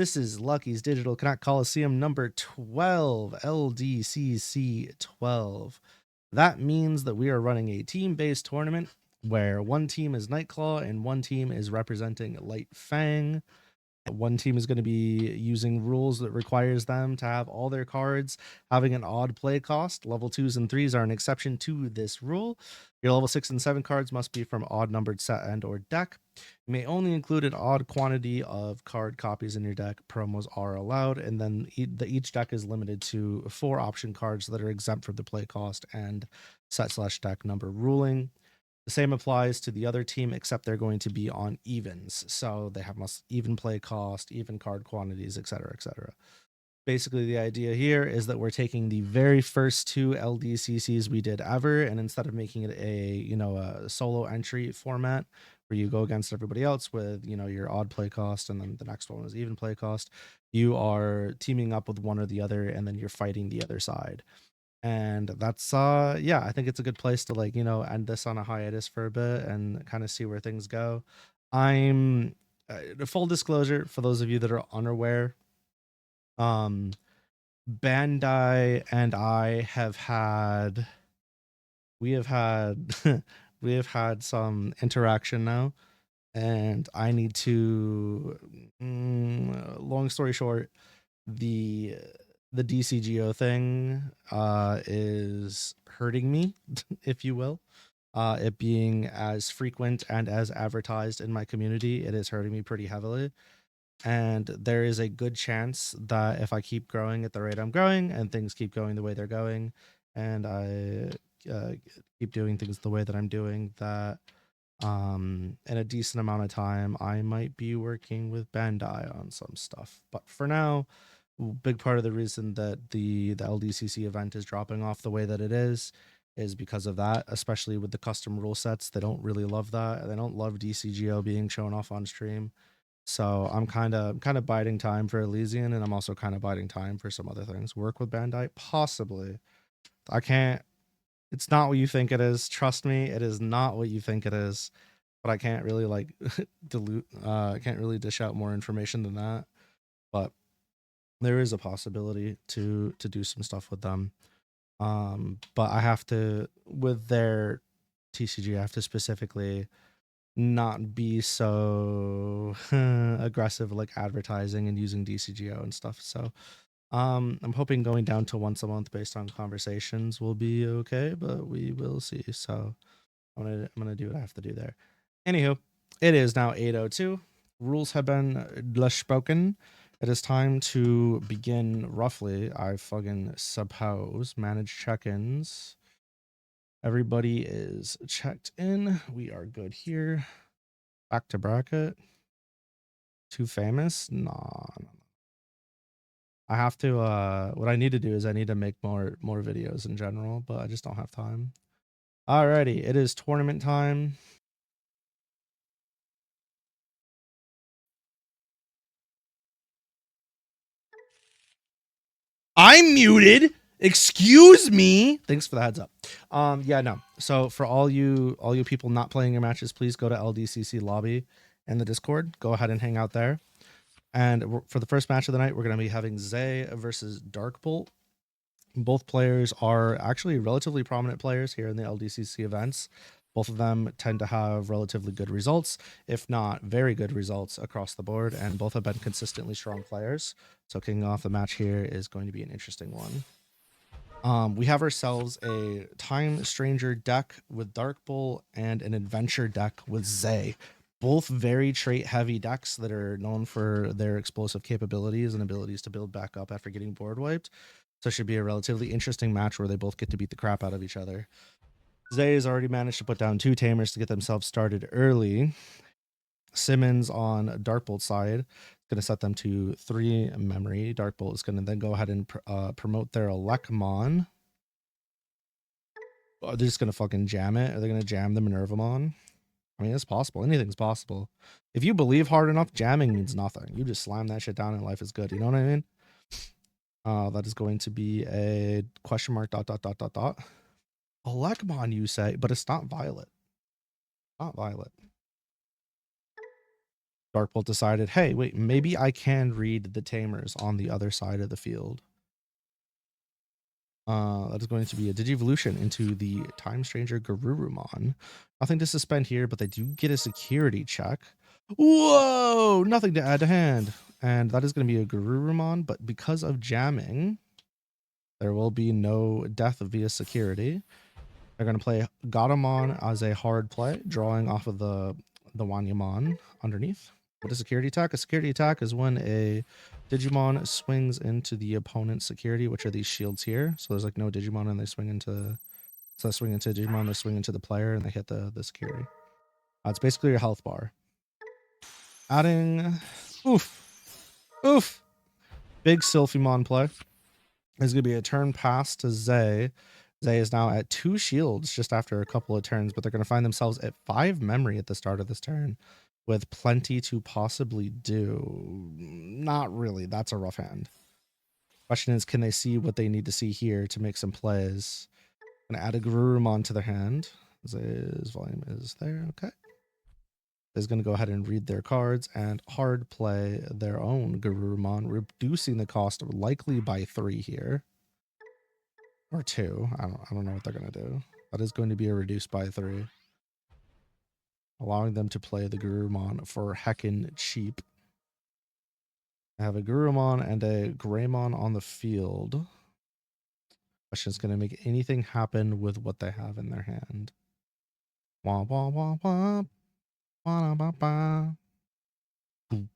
This is Lucky's Digital Connect Coliseum number 12, LDCC 12. That means that we are running a team-based tournament where one team is Nightclaw and one team is representing Light Fang. One team is going to be using rules that requires them to have all their cards having an odd play cost. Level 2s and 3s are an exception to this rule. Your level 6 and 7 cards must be from odd numbered set and or deck. You may only include an odd quantity of card copies in your deck. Promos are allowed, and then each deck is limited to 4 option cards that are exempt from the play cost and set/deck number ruling. The same applies to the other team, except they're going to be on evens. So they have even play cost, even card quantities, etc., etc. Basically, the idea here is that we're taking the very first 2 LDCCs we did ever, and instead of making it a solo entry format where you go against everybody else with your odd play cost, and then the next one is even play cost, you are teaming up with one or the other, and then you're fighting the other side. And that's yeah, I think it's a good place to end this on a hiatus for a bit and kind of see where things go. I'm full disclosure for those of you that are unaware, Bandai and I have had we have had we have had some interaction now, and I need to long story short, the DCGO thing is hurting me, if you will. It being as frequent and as advertised in my community, it is hurting me pretty heavily. And there is a good chance that if I keep growing at the rate I'm growing and things keep going the way they're going, and I keep doing things the way that I'm doing, that in a decent amount of time, I might be working with Bandai on some stuff. But for now, big part of the reason that the LDCC event is dropping off the way that it is because of that, especially with the custom rule sets. They don't really love that. They don't love DCGO being shown off on stream. So I'm kind of biding time for Elysian, and I'm also kind of biding time for some other things. Work with Bandai, possibly. I can't. It's not what you think it is. Trust me, it is not what you think it is. But I can't really dilute. I can't really dish out more information than that. But there is a possibility to do some stuff with them. But I have to, with their TCG, I have to specifically not be so aggressive like advertising and using DCGO and stuff. So I'm hoping going down to once a month based on conversations will be okay, but we will see. So I'm gonna do what I have to do there. Anywho, it is now 8:02. Rules have been spoken. It is time to begin roughly. I fucking suppose manage check-ins. Everybody is checked in. We are good here. Back to bracket. Too famous? Nah. I have to what I need to do is I need to make more videos in general, but I just don't have time. Alrighty, it is tournament time. I'm muted. Excuse me. Thanks for the heads up. Yeah, no. So for all you people not playing your matches, please go to LDCC lobby and the Discord. Go ahead and hang out there. And for the first match of the night, we're going to be having Zay versus Darkbolt. Both players are actually relatively prominent players here in the LDCC events. Both of them tend to have relatively good results, if not very good results across the board, and both have been consistently strong players. So kicking off the match here is going to be an interesting one. We have ourselves a Time Stranger deck with Darkbolt and an Adventure deck with Zay. Both very trait-heavy decks that are known for their explosive capabilities and abilities to build back up after getting board wiped. So it should be a relatively interesting match where they both get to beat the crap out of each other. Zay has already managed to put down 2 Tamers to get themselves started early. Simmons on Darkbolt's side is going to set them to 3 memory. Darkbolt is going to then go ahead and promote their Elecmon. They're just going to fucking jam it. Are they going to jam the Minervamon? I mean, it's possible. Anything's possible. If you believe hard enough, jamming means nothing. You just slam that shit down and life is good. You know what I mean? That is going to be a question mark ... Elecmon, you say, but it's not Violet. Not Violet. Darkbolt decided, hey, wait, maybe I can read the tamers on the other side of the field. That is going to be a Digivolution into the Time Stranger Garurumon. Nothing to suspend here, but they do get a security check. Whoa! Nothing to add to hand. And that is going to be a Garurumon, but because of jamming, there will be no death via security. They're going to play Gatomon as a hard play, drawing off of the Wanyamon underneath. What is security attack? A security attack is when a Digimon swings into the opponent's security, which are these shields here. So there's like no Digimon and they swing into, so they swing into Digimon, they swing into the player and they hit the security. It's basically your health bar. Adding, oof, big Sylphimon play. There's going to be a turn pass to Zae. Zae is now at 2 shields just after a couple of turns, but they're going to find themselves at 5 memory at the start of this turn with plenty to possibly do. Not really. That's a rough hand. Question is, can they see what they need to see here to make some plays? Going to add a Garurumon to their hand. Zae's volume is there. Okay. Is going to go ahead and read their cards and hard play their own Garurumon, reducing the cost likely by 3 here. Or 2. I don't know what they're going to do. That is going to be a reduced by 3. Allowing them to play the Garurumon for heckin' cheap. I have a Garurumon and a Greymon on the field. Question is going to make anything happen with what they have in their hand. Wah, wah, wah, wah. Wah, wah, wah. Okay,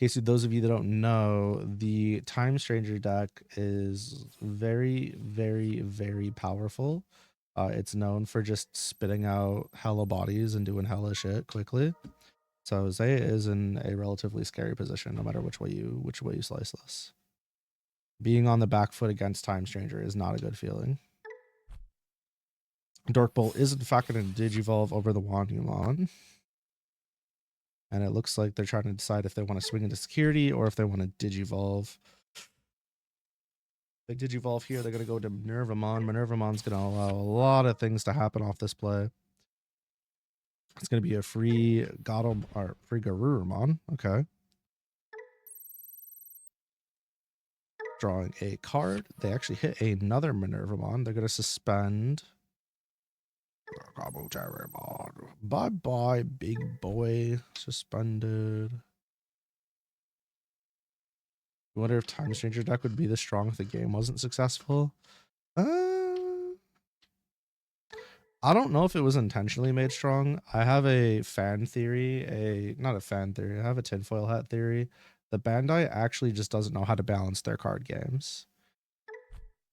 so those of you that don't know, the Time Stranger deck is very, very, very powerful. It's known for just spitting out hella bodies and doing hella shit quickly. So Zae is in a relatively scary position, no matter which way you slice this. Being on the back foot against Time Stranger is not a good feeling. Dorkbolt is in fact going to Digivolve over the Wanyamon. And it looks like they're trying to decide if they want to swing into security or if they want to Digivolve. They Digivolve here, they're going to go to Minervamon. Minervamon's going to allow a lot of things to happen off this play. It's going to be a free free Garurumon. Okay. Drawing a card. They actually hit another Minervamon. They're going to suspend. Bye-bye, big boy. Suspended. I wonder if Time Stranger deck would be this strong if the game wasn't successful. I don't know if it was intentionally made strong. I have a fan theory, not a fan theory. I have a tinfoil hat theory. The Bandai actually just doesn't know how to balance their card games.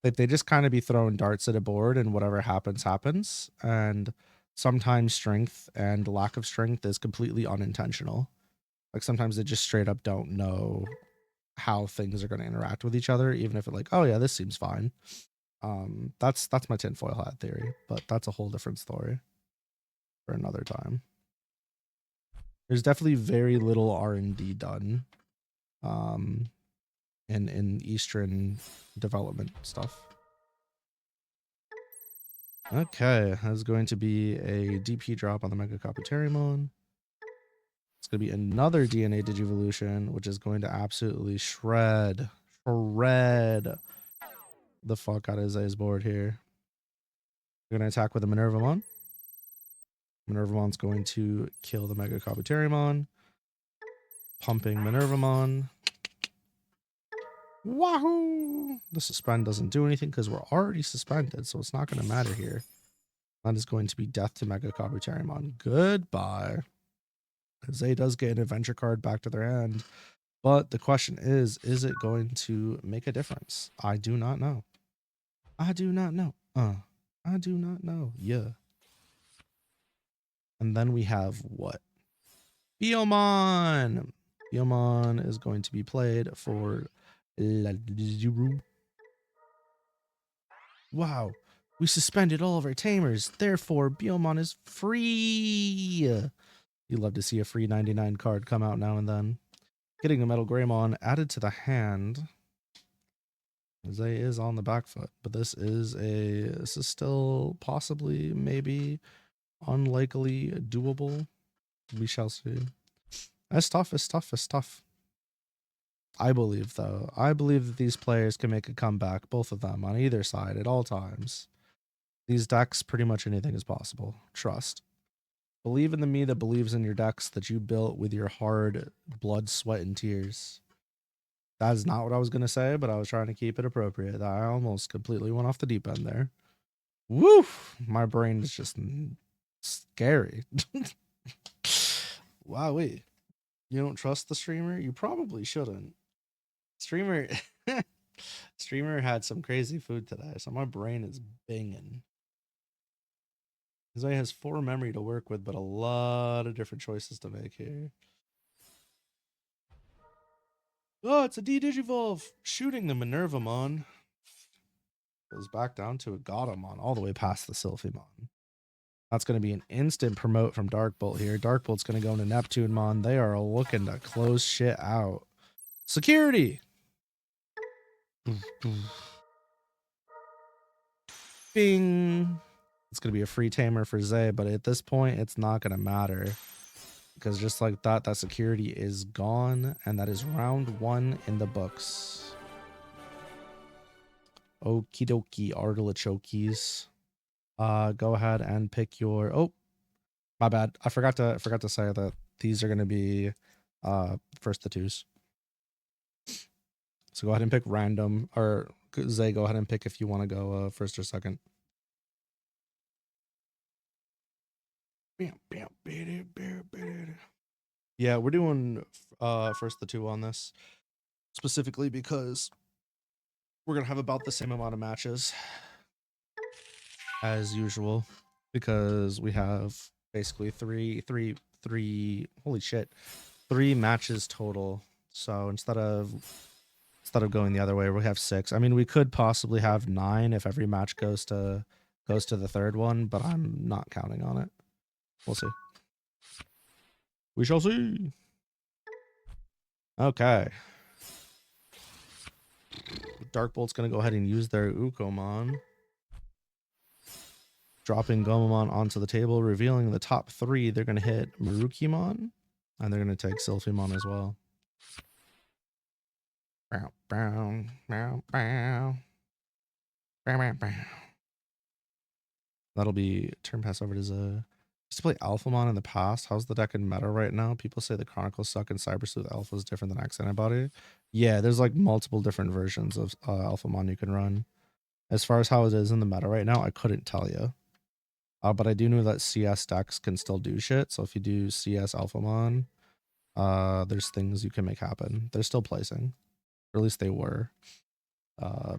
Like they just kind of be throwing darts at a board and whatever happens, happens. And sometimes strength and lack of strength is completely unintentional. Like sometimes they just straight up don't know how things are going to interact with each other, even if it's like, oh yeah, this seems fine. That's my tinfoil hat theory, but that's a whole different story for another time. There's definitely very little R&D done in Eastern development stuff. Okay, that's going to be a DP drop on the Mega Kabuterimon. It's going to be another DNA Digivolution, which is going to absolutely shred the fuck out of Zae's board here. We're going to attack with a Minervamon. Minervamon's going to kill the Mega Kabuterimon. Pumping Minervamon. Wahoo! The suspend doesn't do anything because we're already suspended, so it's not going to matter here. That is going to be death to Mega Kabuterimon. Goodbye. Zae does get an adventure card back to their hand, but the question is it going to make a difference? I do not know. I do not know. I do not know. Yeah. And then we have what? Biomon. Biomon is going to be played for wow. We suspended all of our tamers. Therefore, Biomon is free. You'd love to see a free 99 card come out now and then. Getting a Metal Greymon added to the hand. Zae is on the back foot, but this is still possibly, maybe, unlikely doable. We shall see. It's tough. It's tough. It's tough. I believe, though. I believe that these players can make a comeback, both of them, on either side at all times. These decks, pretty much anything is possible. Trust. Believe in the me that believes in your decks that you built with your hard blood, sweat, and tears. That is not what I was going to say, but I was trying to keep it appropriate. I almost completely went off the deep end there. Woo! My brain is just scary. Wow, wait. You don't trust the streamer? You probably shouldn't. Streamer streamer had some crazy food today, so my brain is binging. Because I has 4 memory to work with, but a lot of different choices to make here. Oh, it's a D-Digivolve! Shooting the Minervamon. Goes back down to a Godamon, all the way past the Sylphimon. That's going to be an instant promote from Darkbolt here. Darkbolt's going to go into Neptunemon. They are looking to close shit out. Security! Bing! It's going to be a free tamer for Zay, but at this point, it's not going to matter. Because just like that, that security is gone, and that is round 1 in the books. Okie dokie, artichokes. Go ahead and pick your... Oh, my bad. I forgot to say that these are going to be first the 2s. So go ahead and pick random, or Zay, go ahead and pick if you want to go first or second. Yeah, we're doing first the 2 on this, specifically because we're gonna have about the same amount of matches as usual, because we have basically holy shit, 3 matches total. So instead of going the other way, we have 6. I mean, we could possibly have 9 if every match goes to the third one, but I'm not counting on it. We'll see. We shall see. Okay. Darkbolt's going to go ahead and use their Ukomon. Dropping Gomamon onto the table, revealing the top 3. They're going to hit Marukimon, and they're going to take Sylphimon as well. Bow, bow, bow, bow. Bow, bow, bow. That'll be turn pass over to Zay. Used to play Alphamon in the past. How's the deck in meta right now? People say the Chronicles suck and Cyber Sleuth Alpha is different than X Antibody. Yeah, there's like multiple different versions of Alphamon you can run. As far as how it is in the meta right now, I couldn't tell you. But I do know that CS decks can still do shit. So if you do CS Alphamon, there's things you can make happen. They're still placing. Or at least they were. I'm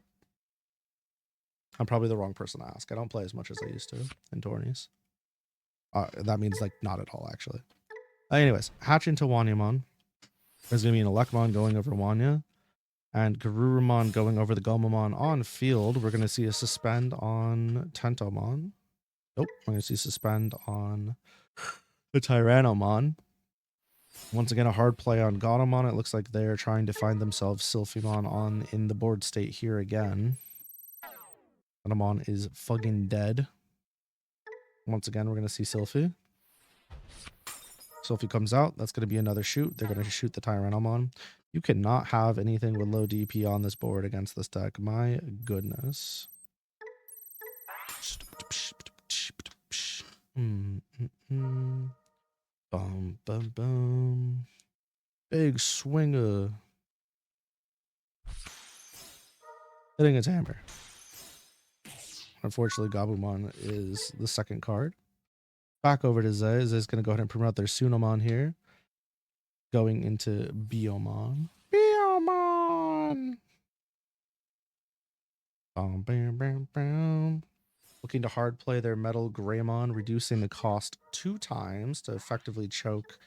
probably the wrong person to ask. I don't play as much as I used to in tourneys. That means like not at all, actually. Anyways, hatch into Wanyamon. There's going to be an Elecmon going over Wanya. And Garurumon going over the Gomamon on field. We're going to see a suspend on Tentomon. Nope, we're going to see suspend on the Tyrannomon. Once again, a hard play on Godamon. It looks like they're trying to find themselves Sylphimon on in the board state here again. Godamon is fucking dead. Once again, we're going to see Sylphy. Sylphy comes out. That's going to be another shoot. They're going to shoot the Tyrannomon. You cannot have anything with low DP on this board against this deck. My goodness. Boom, boom, boom. Big swinger. Hitting its hammer. Unfortunately, Gabumon is the second card. Back over to Zay. Zay's going to go ahead and promote their Sunomon here. Going into Biomon. Biomon! Bam, bam, bam, bam. Looking to hard play their Metal Greymon, reducing the cost 2 times to effectively choke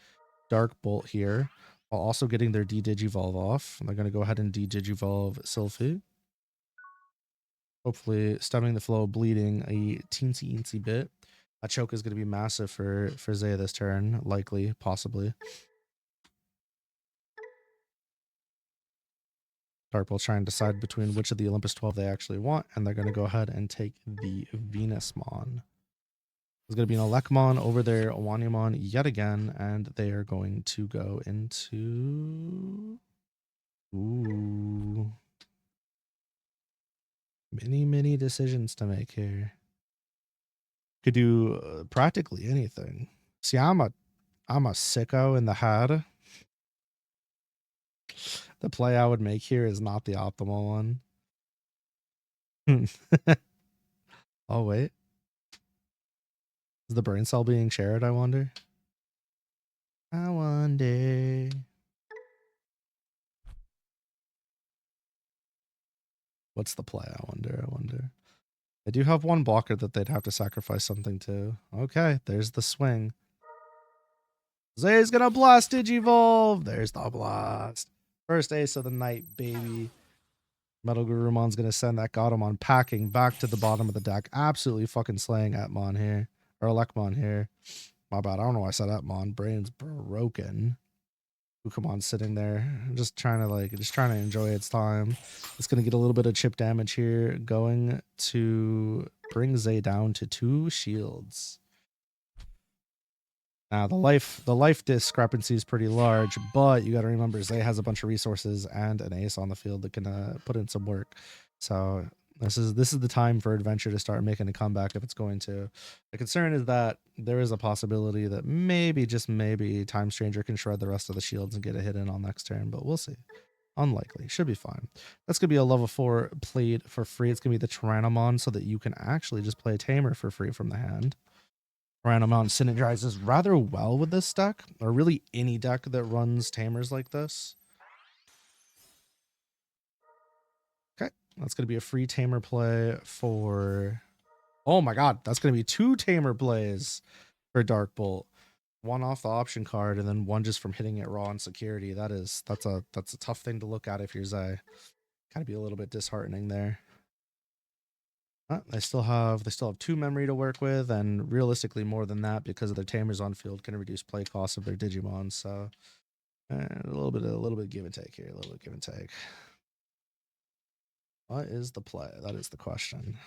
Darkbolt here, while also getting their D-Digivolve off. And they're going to go ahead and D-Digivolve Sylphy. Hopefully stemming the flow of bleeding a teensy bit. A choke is going to be massive for Zay this turn, likely, possibly. Darkbolt's trying to decide between which of the Olympus 12 they actually want, and they're going to go ahead and take the Venusmon. There's going to be an Elecmon over there, a Wanyamon yet again, and they are going to go into... Ooh. Many decisions to make here. Could do practically anything. See, I'm a sicko in the head. The play I would make here is not the optimal one. Oh, wait. Is the brain cell being shared, I wonder? I wonder. What's the play? I wonder. They do have one blocker that they'd have to sacrifice something to. Okay, there's the swing. Zay's gonna blast Digivolve. There's the blast. First ace of the night, baby. Metal Gurumon's gonna send that Godamon packing back to the bottom of the deck. Absolutely fucking slaying Etmon here. Or Elecmon here. My bad. I don't know why I said Etmon. Brain's broken. Ukamon sitting there, just trying to enjoy its time. It's gonna get a little bit of chip damage here, going to bring Zay down to 2 shields. Now the life discrepancy is pretty large, but you got to remember Zay has a bunch of resources and an ace on the field that can put in some work. So this is the time for Adventure to start making a comeback if it's going to. The concern is that there is a possibility that maybe, just maybe, Time Stranger can shred the rest of the shields and get a hit in on next turn, but we'll see. Unlikely. Should be fine. That's going to be a level 4 played for free. It's going to be the Tyrannomon so that you can actually just play a Tamer for free from the hand. Tyrannomon synergizes rather well with this deck, or really any deck that runs Tamers like this. Okay, that's going to be a free Tamer play for... Oh my god, that's going to be 2 Tamer plays for Dark Bolt. One off the option card, and then one just from hitting it raw in security. That's a tough thing to look at if you're Zay. Gotta be a little bit disheartening there. They still have 2 memory to work with, and realistically more than that because of their Tamers on field can reduce play costs of their Digimon. So a little bit of give and take here, a little bit give and take. What is the play? That is the question.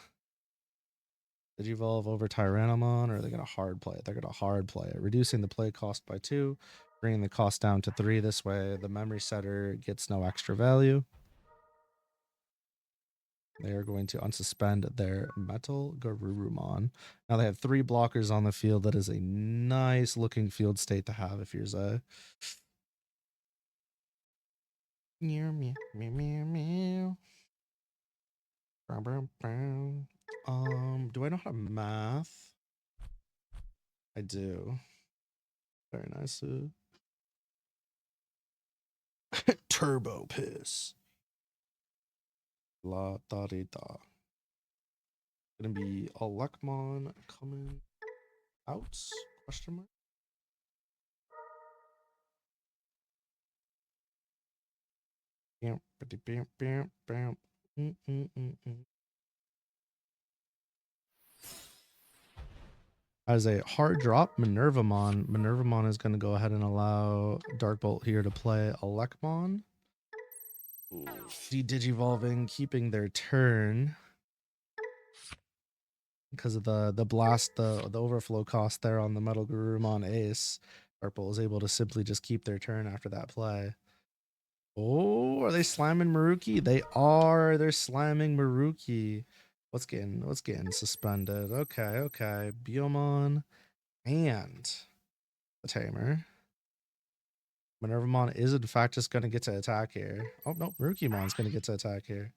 Digivolve over Tyrannomon, or are they going to hard play it? They're going to hard play it, reducing the play cost by 2, bringing the cost down to 3. This way, the memory setter gets no extra value. They are going to unsuspend their Metal Garurumon. Now they have 3 blockers on the field. That is a nice looking field state to have if you're Zay. Meow, meow, meow, meow, meow. Do I know how to math? I do. Very nice. Turbo piss. La da di da. Gonna be a Elecmon coming out? Question mark. Bam, bam, bam, bam. As a hard drop, Minervamon. Minervamon is going to go ahead and allow Darkbolt here to play Elecmon. Digivolving, keeping their turn because of the blast, the overflow cost there on the Metal Garurumon Ace. Darkbolt is able to simply just keep their turn after that play. Oh, are they slamming Maruki? They are. They're slamming Maruki. What's getting suspended? Okay. Biomon and the Tamer. Minervamon is in fact just going to get to attack here. Oh no, Marukimon's going to get to attack here.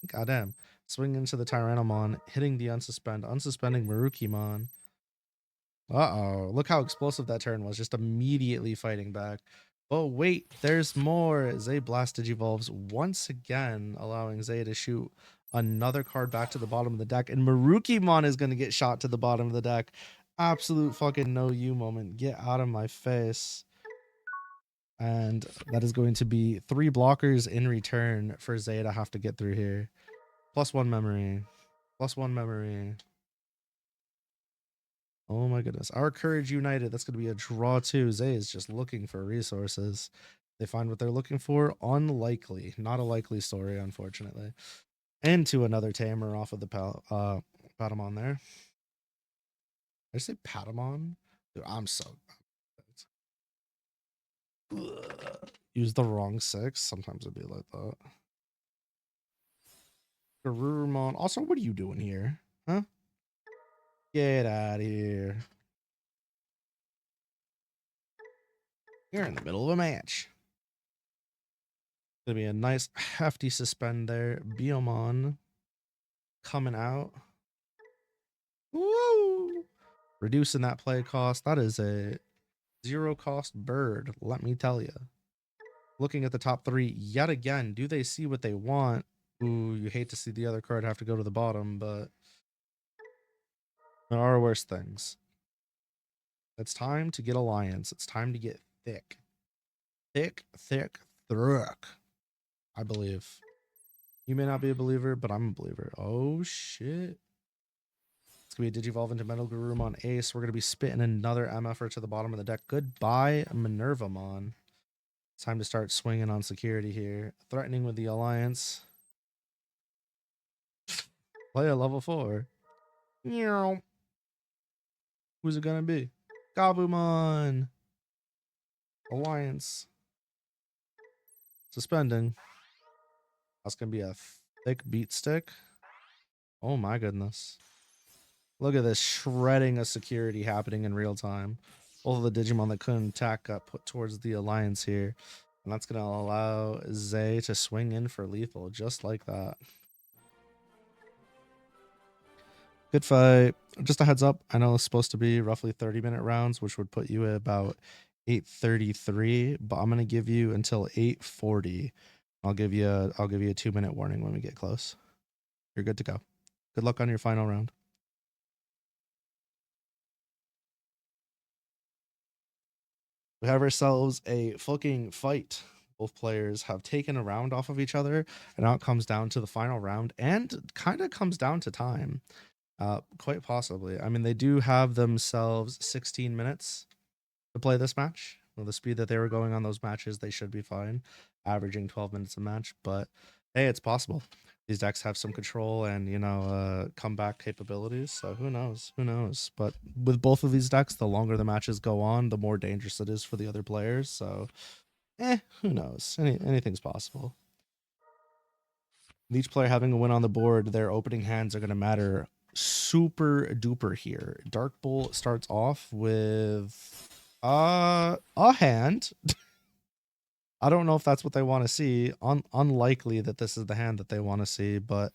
Goddamn. Swing into the Tyrannomon, hitting the unsuspending Marukimon. Uh-oh. Look how explosive that turn was, just immediately fighting back. Oh wait, there's more. Zay Blast Digivolves once again, allowing Zay to shoot another card back to the bottom of the deck, and Marukimon is going to get shot to the bottom of the deck. Absolute fucking no you moment. Get out of my face. And that is going to be 3 blockers in return for Zay to have to get through here. +1 memory. +1 memory. Oh my goodness. Our Courage United. That's going to be a draw too. Zay is just looking for resources. They find what they're looking for. Unlikely. Not a likely story, unfortunately. And to another Tamer off of the Patamon there. I say Patamon? Dude, I'm so. Ugh. Use the wrong 6. Sometimes it'd be like that. Garurumon. Also, what are you doing here? Huh? Get out of here. You're in the middle of a match. Gonna be a nice hefty suspend there. Biomon coming out. Woo! Reducing that play cost. That is a 0 cost bird, let me tell you. Looking at the top 3 yet again. Do they see what they want? Ooh, you hate to see the other card have to go to the bottom, but there are worse things. It's time to get Alliance. It's time to get thick. Thick, I believe. You may not be a believer, but I'm a believer. Oh, shit. It's going to be a Digivolve into Metal Garurumon Ace. We're going to be spitting another MFR to the bottom of the deck. Goodbye, Minervamon. It's time to start swinging on security here. Threatening with the Alliance. Play a level 4. Who's it going to be? Gabumon. Alliance. Suspending. That's going to be a thick beat stick. Oh my goodness. Look at this shredding of security happening in real time. Both of the Digimon that couldn't attack got put towards the Alliance here. And that's going to allow Zay to swing in for lethal just like that. Good fight. Just a heads up. I know it's supposed to be roughly 30-minute rounds, which would put you at about 8:33, but I'm going to give you until 8:40. I'll give you a 2-minute warning when we get close. You're good to go. Good luck on your final round. We have ourselves a fucking fight. Both players have taken a round off of each other, and now it comes down to the final round, and kind of comes down to time. Quite possibly. I mean, they do have themselves 16 minutes to play this match. With the speed that they were going on those matches, they should be fine, averaging 12 minutes a match. But hey, it's possible. These decks have some control and, you know, comeback capabilities. So who knows? Who knows? But with both of these decks, the longer the matches go on, the more dangerous it is for the other players. So, who knows? Anything's possible. With each player having a win on the board, their opening hands are going to matter super duper here. Dark Bolt starts off with a hand. I don't know if that's what they want to see. Unlikely that this is the hand that they want to see, but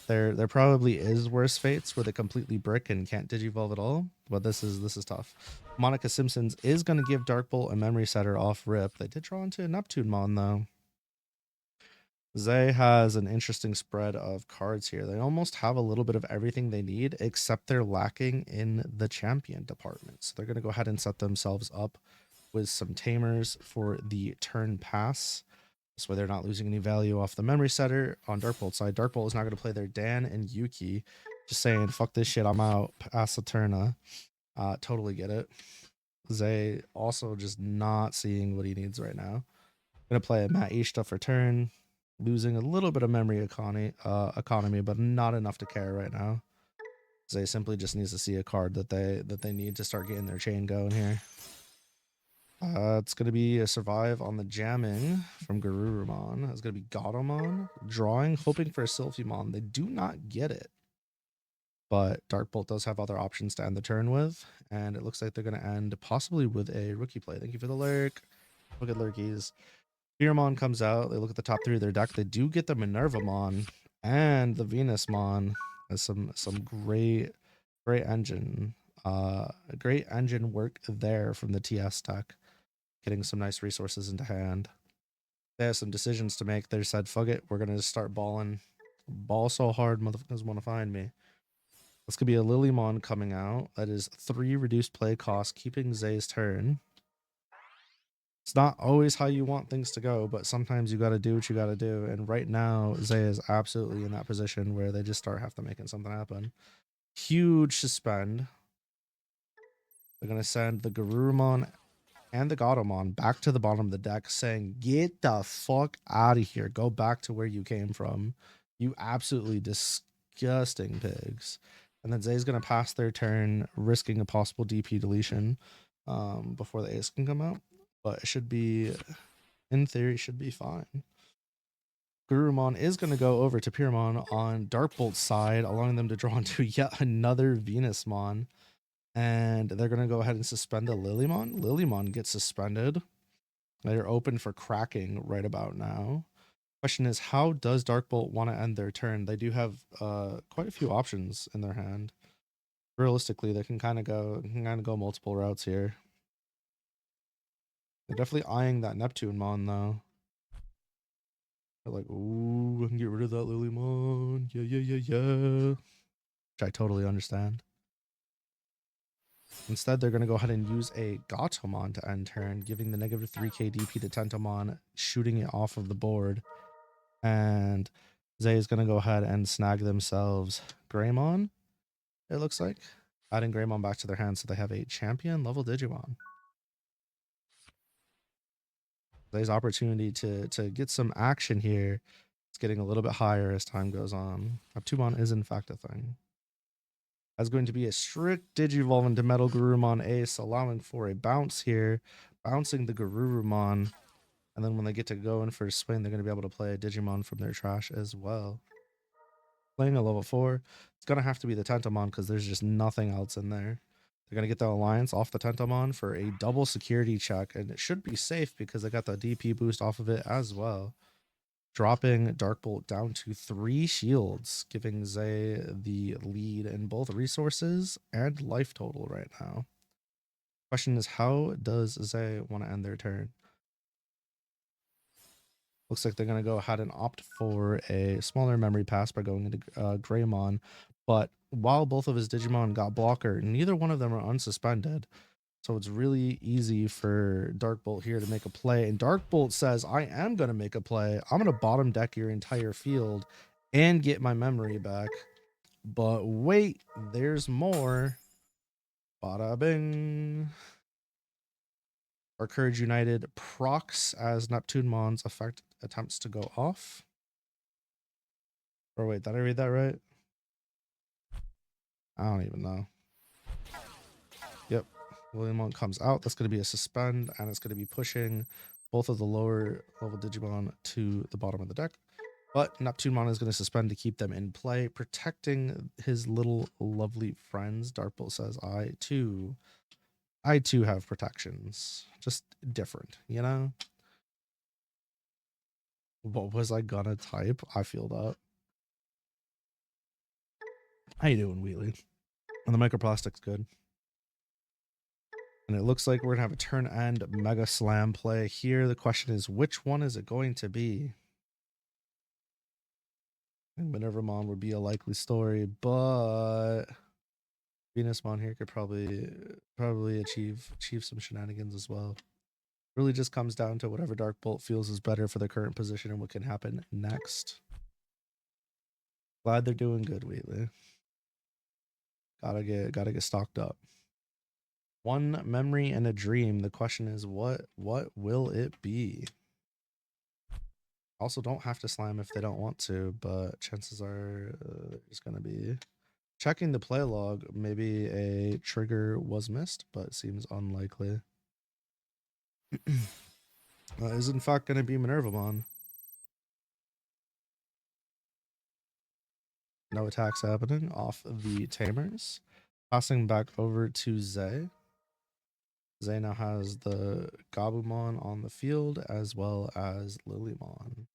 there probably is worse fates where they completely brick and can't digivolve at all. But this is tough. Monica Simpsons is going to give Darkbolt a memory setter off rip. They did draw into a Neptunemon though. Zay has an interesting spread of cards here. They almost have a little bit of everything they need, except they're lacking in the champion department. So they're going to go ahead and set themselves up with some tamers for the turn pass. This way they're not losing any value off the memory setter. On Darkbolt's side, Darkbolt is not going to play their Dan and Yuki. Just saying, fuck this shit, I'm out. Pass the turn. Totally get it. Zay also just not seeing what he needs right now. Gonna play a Matt Ishta for turn. Losing a little bit of memory economy, but not enough to care right now. Zay simply just needs to see a card that they need to start getting their chain going here. It's going to be a survive on the jamming from Garurumon. It's going to be Godomon. Drawing, hoping for a Sylphimon. They do not get it. But Darkbolt does have other options to end the turn with. And it looks like they're going to end possibly with a rookie play. Thank you for the lurk. Look at lurkies. Fearmon comes out. They look at the top 3 of their deck. They do get the Minervamon and the Venusmon as some great engine. Great engine work there from the TS deck. Getting some nice resources into hand. They have some decisions to make. They said, fuck it, we're gonna start balling. Ball so hard, motherfuckers want to find me. This could be a Lilymon coming out. That is 3 reduced play costs, keeping Zay's turn. It's not always how you want things to go, but sometimes you gotta do what you gotta do. And right now, Zay is absolutely in that position where they just have to making something happen. Huge suspend. They're gonna send the Garurumon and the Godomon back to the bottom of the deck saying, get the fuck out of here. Go back to where you came from. You absolutely disgusting pigs. And then Zay's going to pass their turn, risking a possible DP deletion before the ace can come out. But it should be, in theory, should be fine. Gurumon is going to go over to Pyramon on Darkbolt's side, allowing them to draw into yet another Venusmon. And they're going to go ahead and suspend the Lilymon. Lilymon gets suspended. They're open for cracking right about now. Question is, how does Darkbolt want to end their turn? They do have quite a few options in their hand. Realistically, they can kind of go multiple routes here. They're definitely eyeing that Neptunemon though. They're like, ooh, I can get rid of that Lilymon. Yeah. Which I totally understand. Instead, they're going to go ahead and use a Gatomon to end turn, giving the negative 3k DP to Tentomon, shooting it off of the board. And Zay is going to go ahead and snag themselves Greymon, it looks like. Adding Greymon back to their hand so they have a champion level Digimon. Zay's opportunity to get some action here. It's getting a little bit higher as time goes on. Neptunemon is in fact a thing. That's going to be a strict Digivolve into Metal Garurumon Ace, allowing for a bounce here, bouncing the Garurumon, and then when they get to go in for a swing, they're going to be able to play a Digimon from their trash as well. Playing a level 4, it's going to have to be the Tentomon because there's just nothing else in there. They're going to get the Alliance off the Tentomon for a double security check, and it should be safe because they got the DP boost off of it as well. Dropping Darkbolt down to 3 shields, giving Zay the lead in both resources and life total right now. Question is, how does Zay want to end their turn? Looks like they're going to go ahead and opt for a smaller memory pass by going into Greymon. But while both of his Digimon got blocker, neither one of them are unsuspended. So it's really easy for Darkbolt here to make a play. And Darkbolt says, I am going to make a play. I'm going to bottom deck your entire field and get my memory back. But wait, there's more. Bada bing. Our Courage United procs as Neptunemon's effect attempts to go off. Or wait, did I read that right? I don't even know. Yep. Williamon comes out. That's going to be a suspend, and it's going to be pushing both of the lower level Digimon to the bottom of the deck. But Neptunemon is going to suspend to keep them in play, protecting his little lovely friends. Darkbolt says, I too have protections. Just different, you know? What was I gonna type? I feel that. How you doing, Wheatley? And the microplastic's good. And it looks like we're going to have a turn end Mega Slam play here. The question is, which one is it going to be? I think Minervamon would be a likely story, but Venusmon here could probably achieve some shenanigans as well. Really just comes down to whatever Darkbolt feels is better for the current position and what can happen next. Glad they're doing good, Wheatley. Gotta get stocked up. One memory and a dream. The question is, what will it be? Also, don't have to slam if they don't want to, but chances are there's going to be checking the play log. Maybe a trigger was missed, but it seems unlikely. Is in fact going to be Minervamon. No attacks happening off the Tamers. Passing back over to Zay. Zay now has the Gabumon on the field as well as Lilymon.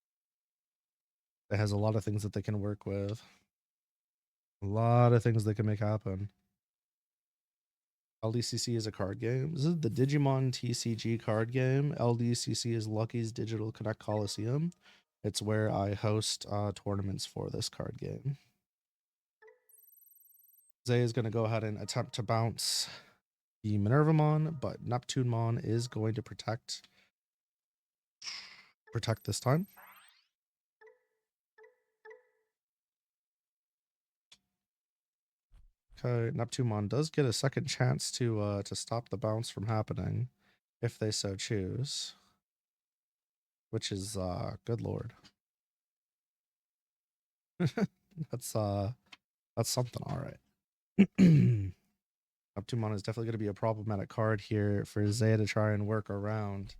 It has a lot of things that they can work with. A lot of things they can make happen. LDCC is a card game. This is the Digimon TCG card game. LDCC is Lucky's Digital Connect Coliseum. It's where I host tournaments for this card game. Zay is going to go ahead and attempt to bounce the Minervamon, but Neptunemon is going to protect this time. Okay, Neptunemon does get a second chance to stop the bounce from happening, if they so choose. Which is good lord. That's something, all right. Optumon is definitely going to be a problematic card here for Zaya to try and work around.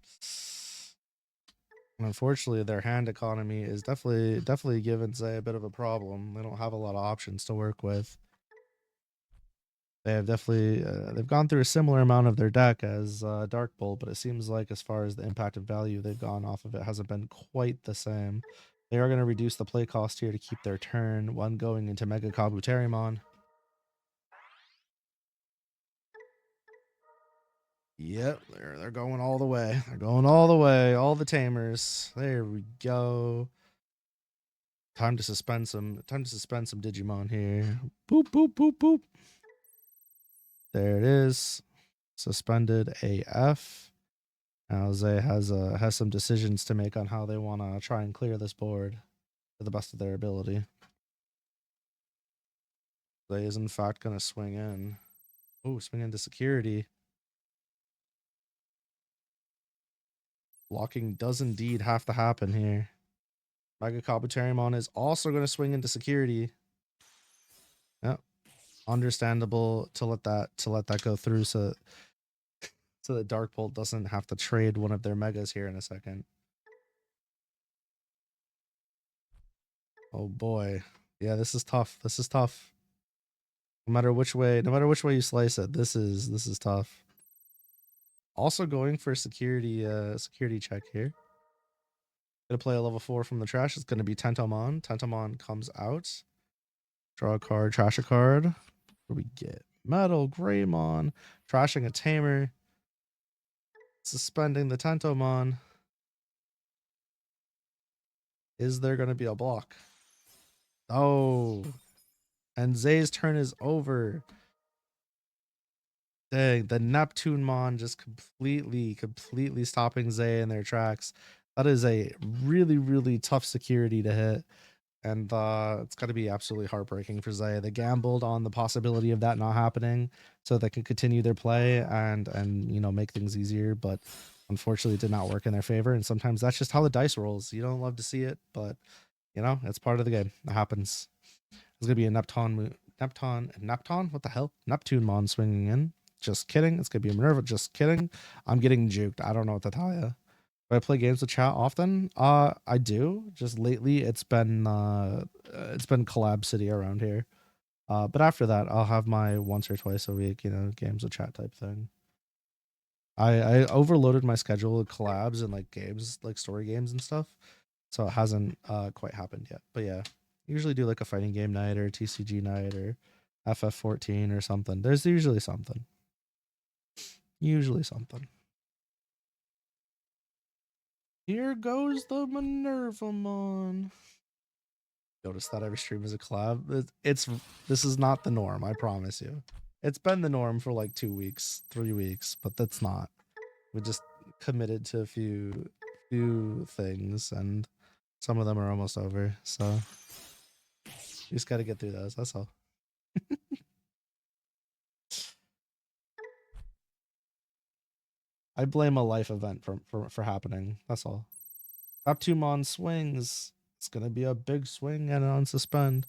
And unfortunately, their hand economy is definitely giving Zaya a bit of a problem. They don't have a lot of options to work with. They have definitely they've gone through a similar amount of their deck as Dark Bolt, but it seems like as far as the impact and value they've gone off of it hasn't been quite the same. They are going to reduce the play cost here to keep their turn, one going into Mega Kabuterimon. Yep, they're going all the way. They're going all the way. All the tamers. There we go. Time to suspend some Digimon here. Boop boop boop boop. There it is. Suspended AF. Now Zay has some decisions to make on how they want to try and clear this board to the best of their ability. Zay is in fact going to swing in. Oh, swing into security. Blocking does indeed have to happen here. Mega Kabuterimon is also going to swing into security. Yep. Understandable to let that go through so that Dark Bolt doesn't have to trade one of their megas here in a second. Oh boy. Yeah, this is tough. This is tough. No matter which way you slice it, this is tough. Also going for security check here. Gonna play a level 4 from the trash. It's gonna be Tentomon. Tentomon comes out. Draw a card, trash a card. What do we get? Metal Greymon. Trashing a Tamer. Suspending the Tentomon. Is there gonna be a block? Oh. And Zay's turn is over. Dang, the Neptunemon just completely stopping Zay in their tracks. That is a really tough security to hit. And it's got to be absolutely heartbreaking for Zay. They gambled on the possibility of that not happening so they could continue their play and you know, make things easier, but unfortunately it did not work in their favor. And sometimes that's just how the dice rolls. You don't love to see it, but you know, it's part of the game. It happens. It's gonna be a Neptune. What the hell? Neptunemon swinging in. Just kidding. It's gonna be a Minerva. Just kidding. I'm getting juked. I don't know what to tell you. Do I play games with chat often? I do. Just lately, it's been Collab City around here. But after that, I'll have my once or twice a week, you know, games with chat type thing. I overloaded my schedule with collabs and like games, like story games and stuff, so it hasn't quite happened yet. But yeah, usually do like a fighting game night or TCG night or FF14 or something. There's usually something. Usually something. Here goes the Minervamon. Notice that every stream is a collab. This is not the norm, I promise you. It's been the norm for like 2 weeks, 3 weeks, but that's not. We just committed to a few things and some of them are almost over, so you just got to get through those. That's all. I blame a life event for happening. That's all. Optumon swings. It's gonna be a big swing and an unsuspend.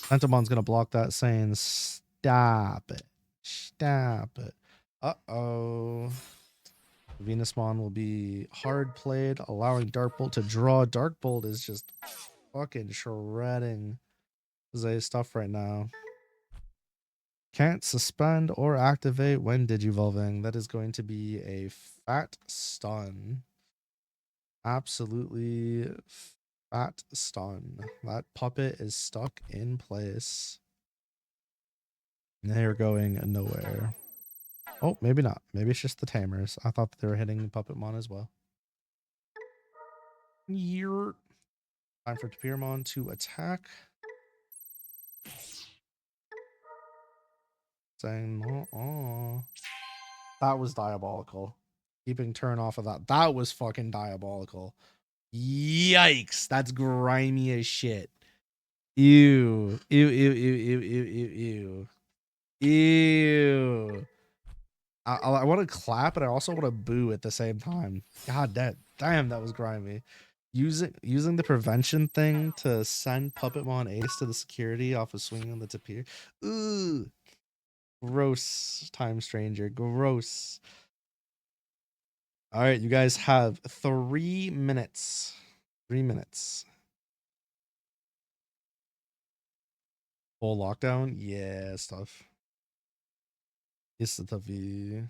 Pentamon's gonna block that, saying, "Stop it, stop it." Uh-oh. Venusmon will be hard played, allowing Darkbolt to draw. Darkbolt is just fucking shredding Zay's stuff right now. Can't suspend or activate when digivolving. That is going to be a fat stun. Absolutely fat stun. That puppet is stuck in place. They're going nowhere. Oh, maybe not. Maybe it's just the tamers. I thought that they were hitting the Puppetmon as well. Year. Time for Tapirmon to attack. Saying, oh. That was diabolical. Keeping turn off of that. That was fucking diabolical. Yikes. That's grimy as shit. Ew. Ew, ew, ew, ew, ew, ew, ew. Ew. I want to clap, but I also want to boo at the same time. God damn, that was grimy. Using the prevention thing to send Puppetmon Ace to the security off of swinging the tapir. Ooh. Gross, Time Stranger. Gross. All right, you guys have 3 minutes. 3 minutes. Full lockdown? Yeah, stuff. It's the toughie.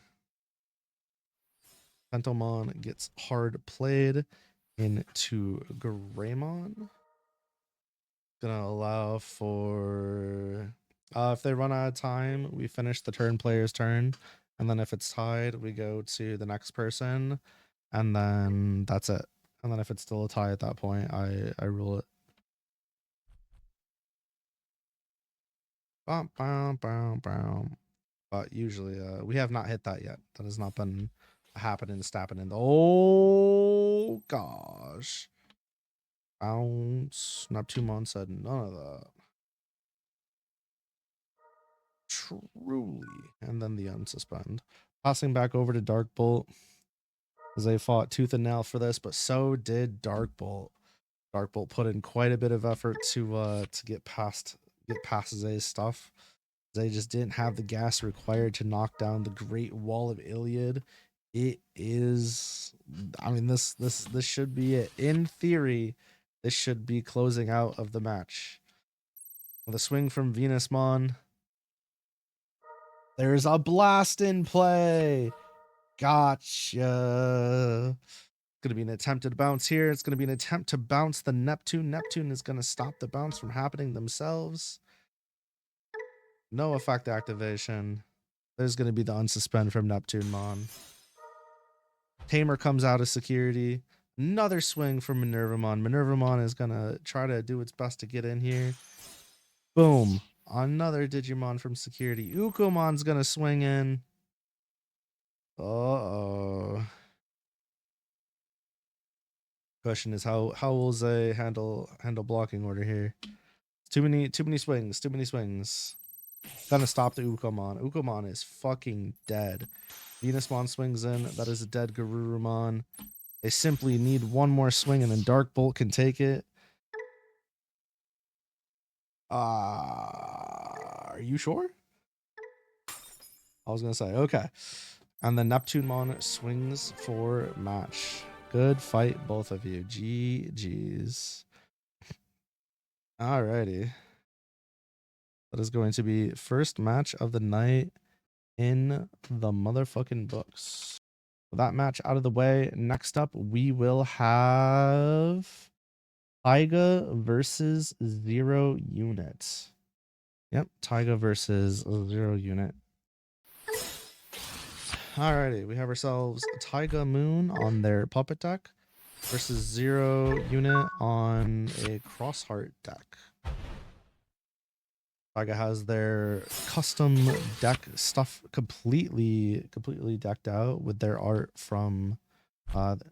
Pentomon gets hard played into Greymon. Gonna allow for if they run out of time, we finish the turn player's turn, and then if it's tied, we go to the next person, and then that's it. And then if it's still a tie at that point, I rule it. Bum, bum, bum, bum. But usually we have not hit that yet. That has not been happening, stapping. Oh gosh. Bounce. Neptune said none of that. Truly. And then the unsuspend. Passing back over to Dark Bolt. As they fought tooth and nail for this, but so did Dark Bolt. Dark Bolt put in quite a bit of effort to get past Zay's stuff. They just didn't have the gas required to knock down the Great Wall of Iliad. It is, I mean, this should be it. In theory, this should be closing out of the match. With a swing from Venusmon. There's a blast in play. Gotcha. It's going to be an attempted bounce here. It's going to be an attempt to bounce the Neptune. Neptune is going to stop the bounce from happening themselves. No effect activation. There's going to be the unsuspend from Neptune Mon. Tamer comes out of security. Another swing from Minervamon. Minervamon is going to try to do its best to get in here. Boom. Another Digimon from security. Ukomon's going to swing in. Uh-oh. Question is how will Zay handle blocking order here? Too many swings. Too many swings. Gonna stop the Ukomon. Ukomon is fucking dead. Venusmon swings in. That is a dead Garurumon. They simply need one more swing and then Dark Bolt can take it. Are you sure? I was gonna say, okay. And then Neptunemon swings for match. Good fight, both of you. GG's. Alrighty. That is going to be first match of the night in the motherfucking books. With that match out of the way, next up we will have Taiga versus 0 Unit. Yep, Taiga versus 0 Unit. Alrighty, we have ourselves Taiga Moon on their puppet deck versus 0 Unit on a Crossheart deck. Taiga has their custom deck stuff completely decked out with their art from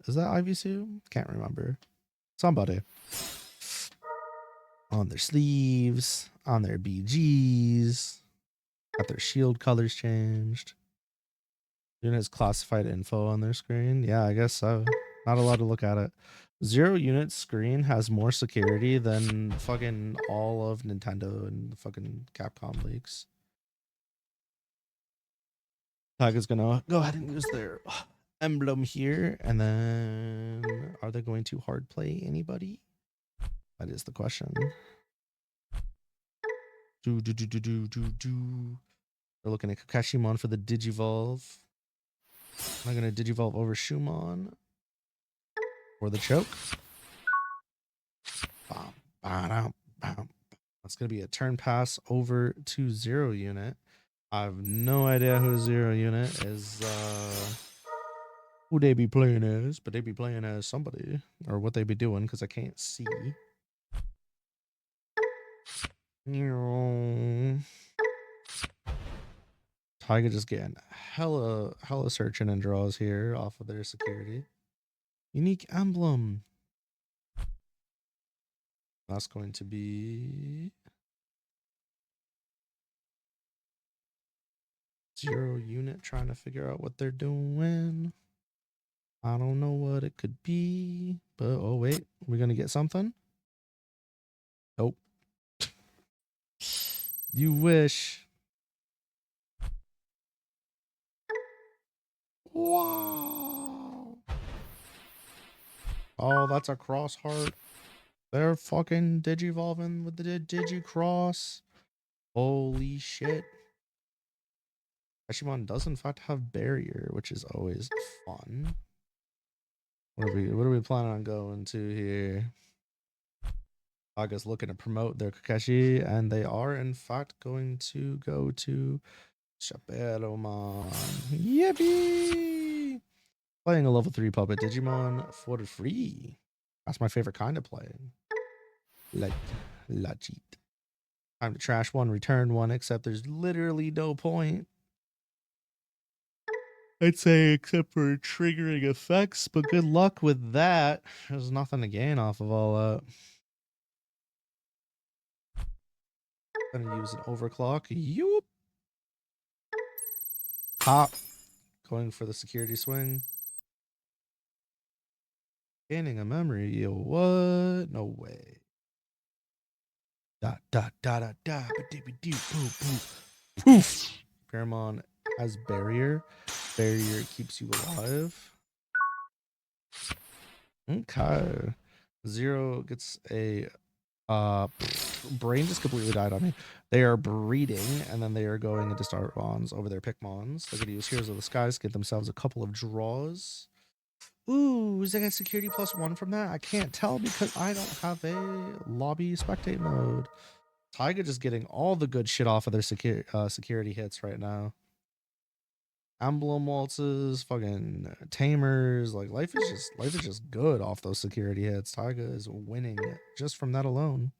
is that IVC? Can't remember. Somebody. On their sleeves, on their BGs, got their shield colors changed. Units classified info on their screen. Yeah, I guess so. Not allowed to look at it. 0 Unit screen has more security than fucking all of Nintendo and the fucking Capcom leaks. Taiga's gonna go ahead and use their emblem here, and then are they going to hard play anybody? That is the question. They're looking at Kakashimon for the Digivolve. I'm gonna Digivolve over Shumon for the choke. That's gonna be a turn pass over to 0 Unit. I have no idea who 0 Unit is. Who they be playing as, but they be playing as somebody or what they be doing because I can't see. Taiga just getting hella searching and draws here off of their security. Unique emblem. That's going to be 0 Unit trying to figure out what they're doing. I don't know what it could be, but oh wait, we're gonna get something. Nope. You wish. Wow. Oh, that's a cross heart. They're fucking digivolving with the Digicross. Holy shit. Digimon does in fact have barrier, which is always fun. What are we planning on going to here? Aga's looking to promote their Kakashi, and they are in fact going to go to Chaperomon. Yippee! Playing a level 3 puppet Digimon for free. That's my favorite kind of playing. Like legit. Time to trash one, return one, except there's literally no point. I'd say except for triggering effects, but good luck with that. There's nothing to gain off of all that. Gonna use an overclock. Yoop. Pop. Going for the security swing. Gaining a memory. Yo, what? No way. Dot dot dot dot dot. Ba-dee-ba-dee, boo boo. Poof. Paramon has barrier. Barrier keeps you alive. Okay. Zero gets a brain just completely died on me. They are breeding, and then they are going into start bonds over their Pikmons. They're gonna use Heroes of the Skies, get themselves a couple of draws. Ooh, is they get security +1 from that? I can't tell because I don't have a lobby spectate mode. Taiga just getting all the good shit off of their security hits right now. Emblem waltzes, fucking tamers, like life is just good off those security hits. Taiga is winning just from that alone.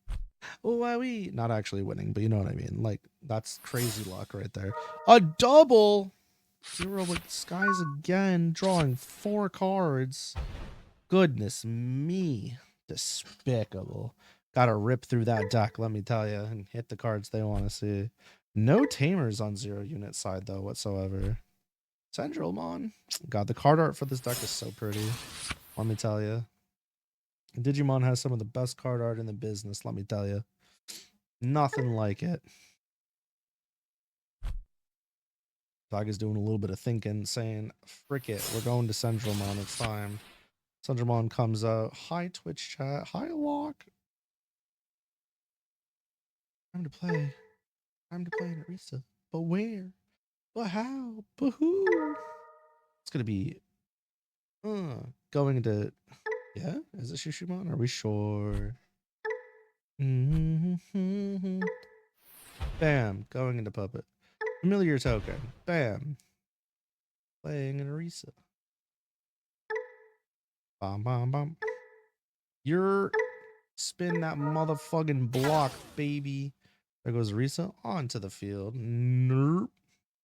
Oh, wowee. Not actually winning, but you know what I mean. Like, that's crazy luck right there. A double! Heroic Skies again, drawing 4 cards. Goodness me. Despicable. Gotta rip through that deck, let me tell you, and hit the cards they want to see. No tamers on 0 unit side, though, whatsoever. Centralmon. God, the card art for this deck is so pretty. Let me tell you. Digimon has some of the best card art in the business, let me tell you. Nothing like it. Taiga's doing a little bit of thinking, saying, frick it, we're going to Centralmon, it's time. Centralmon comes out. Hi, Twitch chat. Hi, Lock. Time to play. Time to play in Arisa. But where? But how? But who? It's going to be going into... Yeah? Is it Shushimon? Are we sure? Bam. Going into Puppet. Familiar token. Bam. Playing in Arisa. Bom, bom, bom. You're... Spin that motherfucking block, baby. There goes Risa onto the field. Nerp.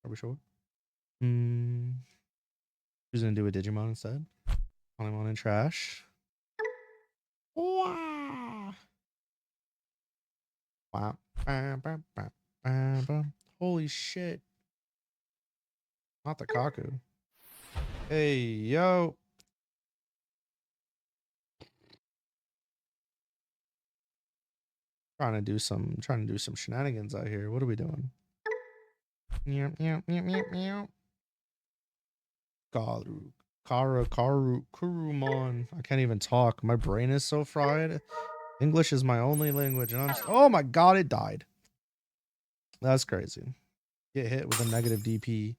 Are we sure? Who's gonna do a Digimon instead? Polymon and trash. Wow. Wow. Holy shit. Not the Kaku. Hey, yo. Trying to do some shenanigans out here. What are we doing? Meow, meow, meow, meow, meow. Kurumon. I can't even talk. My brain is so fried. English is my only language, and oh my god, it died. That's crazy. Get hit with a negative DP.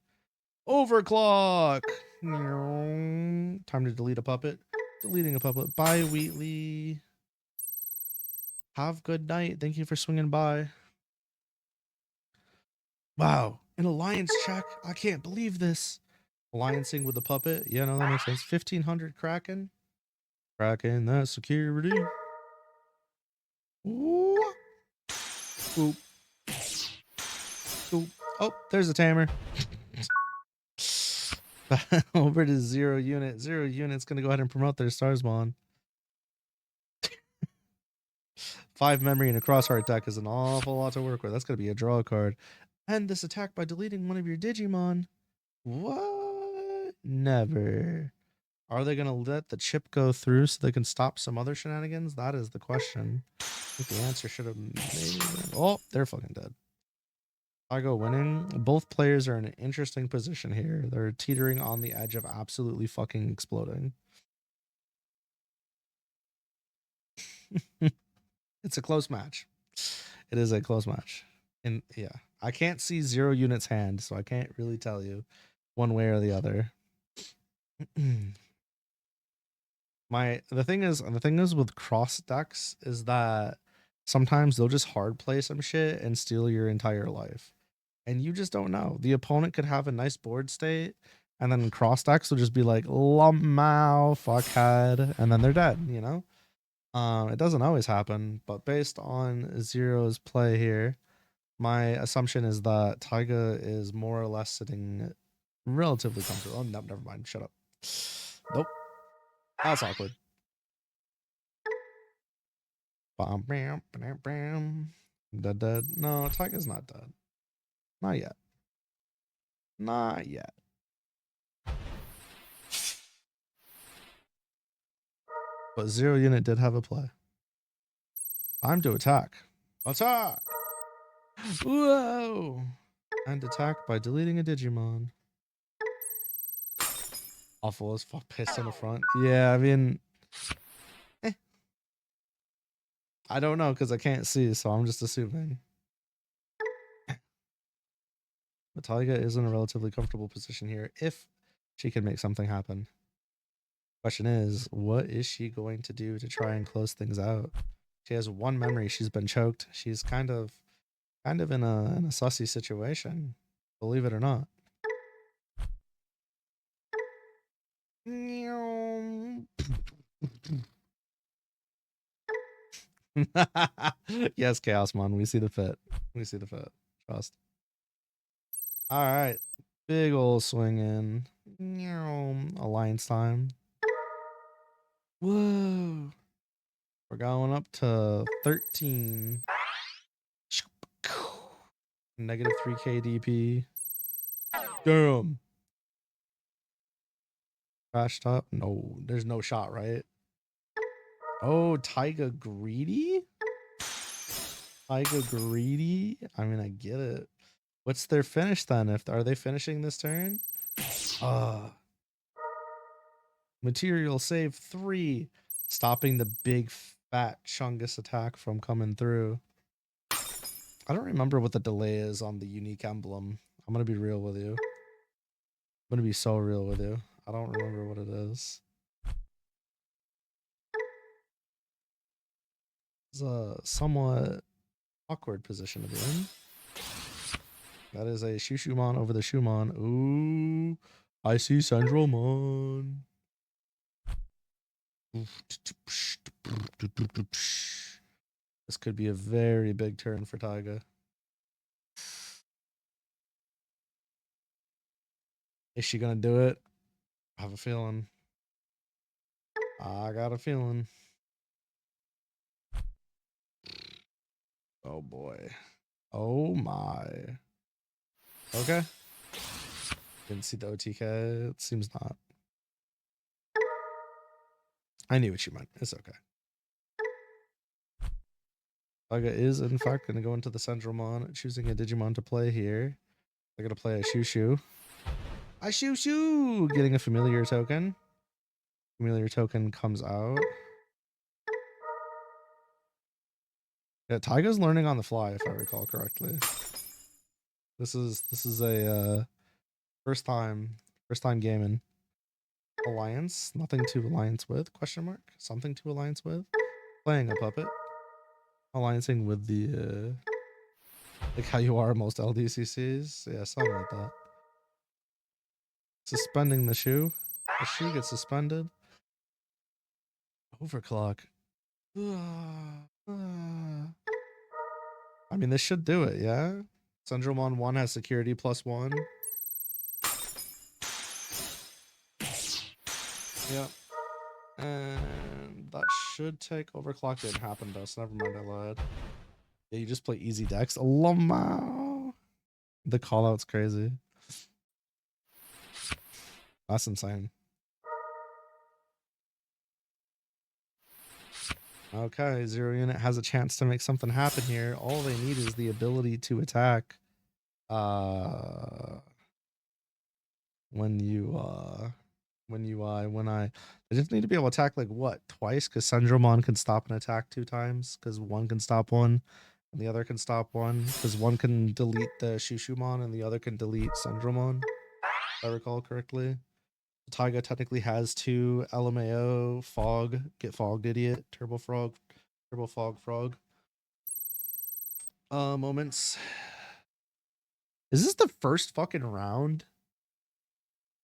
Overclock. Time to delete a puppet. Deleting a puppet. Bye, Wheatley. Have good night. Thank you for swinging by. Wow, an alliance check. I can't believe this. Alliancing with the puppet. Yeah, no, that makes sense. 1500 Kraken. Kraken, that security. Ooh. Oop. Oop. Oh, there's a tamer. Over to 0 unit. 0 unit's gonna go ahead and promote their Starspawn. 5 memory and a crossheart deck is an awful lot to work with. That's gonna be a draw card. End this attack by deleting one of your Digimon. What? Never. Are they gonna let the chip go through so they can stop some other shenanigans? That is the question. I think the answer should have maybe been... Oh, they're fucking dead. Taiga winning. Both players are in an interesting position here. They're teetering on the edge of absolutely fucking exploding. It's a close match. It is a close match. And yeah, I can't see 0 units hand, so I can't really tell you one way or the other. The thing is with cross decks is that sometimes they'll just hard play some shit and steal your entire life. And you just don't know. The opponent could have a nice board state, and then cross decks will just be like Lumau, fuckhead, and then they're dead, you know? It doesn't always happen, but based on Zero's play here, my assumption is that Taiga is more or less sitting relatively comfortable. Oh, no, never mind. Shut up. Nope. That's awkward. Bam, bam, bam, bam. Dead. No, Taiga's not dead. Not yet. Not yet. But 0 unit did have a play. Time to attack. Attack! Whoa! And attack by deleting a Digimon. Awful as fuck, pissed on the front. Yeah, I mean, I don't know because I can't see, so I'm just assuming. But Taiga is in a relatively comfortable position here if she can make something happen. Question is, what is she going to do to try and close things out? She has 1 memory. She's been choked. She's kind of in a sussy situation, believe it or not. Yes, Chaosmon. We see the fit. We see the fit. Trust. All right. Big ol' swing in. Alliance time. Whoa. We're going up to 13. Negative 3 KDP. Damn. Crash top? No, there's no shot, right? Oh, Taiga greedy? Taiga greedy? I mean, I get it. What's their finish then? Are they finishing this turn? Material save 3. Stopping the big fat Chungus attack from coming through. I don't remember what the delay is on the unique emblem. I'm gonna be real with you. I'm gonna be so real with you. I don't remember what it is. It's a somewhat awkward position to be in. That is a Shushumon over the Shumon. Ooh, I see Central Mon. This could be a very big turn for Taiga. Is she gonna do it? I have a feeling. I got a feeling. Oh boy. Oh my. Okay. Didn't see the OTK. It seems not. I knew what you meant. It's okay. Taiga is in fact going to go into the Central Mon, choosing a Digimon to play here. They're going to play a Shushu. A Shushu! Getting a familiar token. Familiar token comes out. Yeah, Taiga's learning on the fly, if I recall correctly. This is a first time gaming. Alliance, nothing to alliance with, question mark, something to alliance with, playing a puppet, alliancing with the like how you are most LDCCs, yeah, something like that. Suspending the shoe gets suspended. Overclock. I mean, this should do it, yeah. Sundramon 1 has security +1. Yep. And that should take overclock. Didn't happen though, so never mind, I lied. Yeah, you just play easy decks. Lumau. The call out's crazy. That's insane. Okay, 0 unit has a chance to make something happen here. All they need is the ability to attack. when I just need to be able to attack like what, twice, because Sendromon can stop an attack 2 times, because one can stop one and the other can stop one, because one can delete the Shushumon and the other can delete Sendromon, if I recall correctly. Taiga technically has 2 LMAO fog, get fogged idiot, turbo fog frog moments. Is this the first fucking round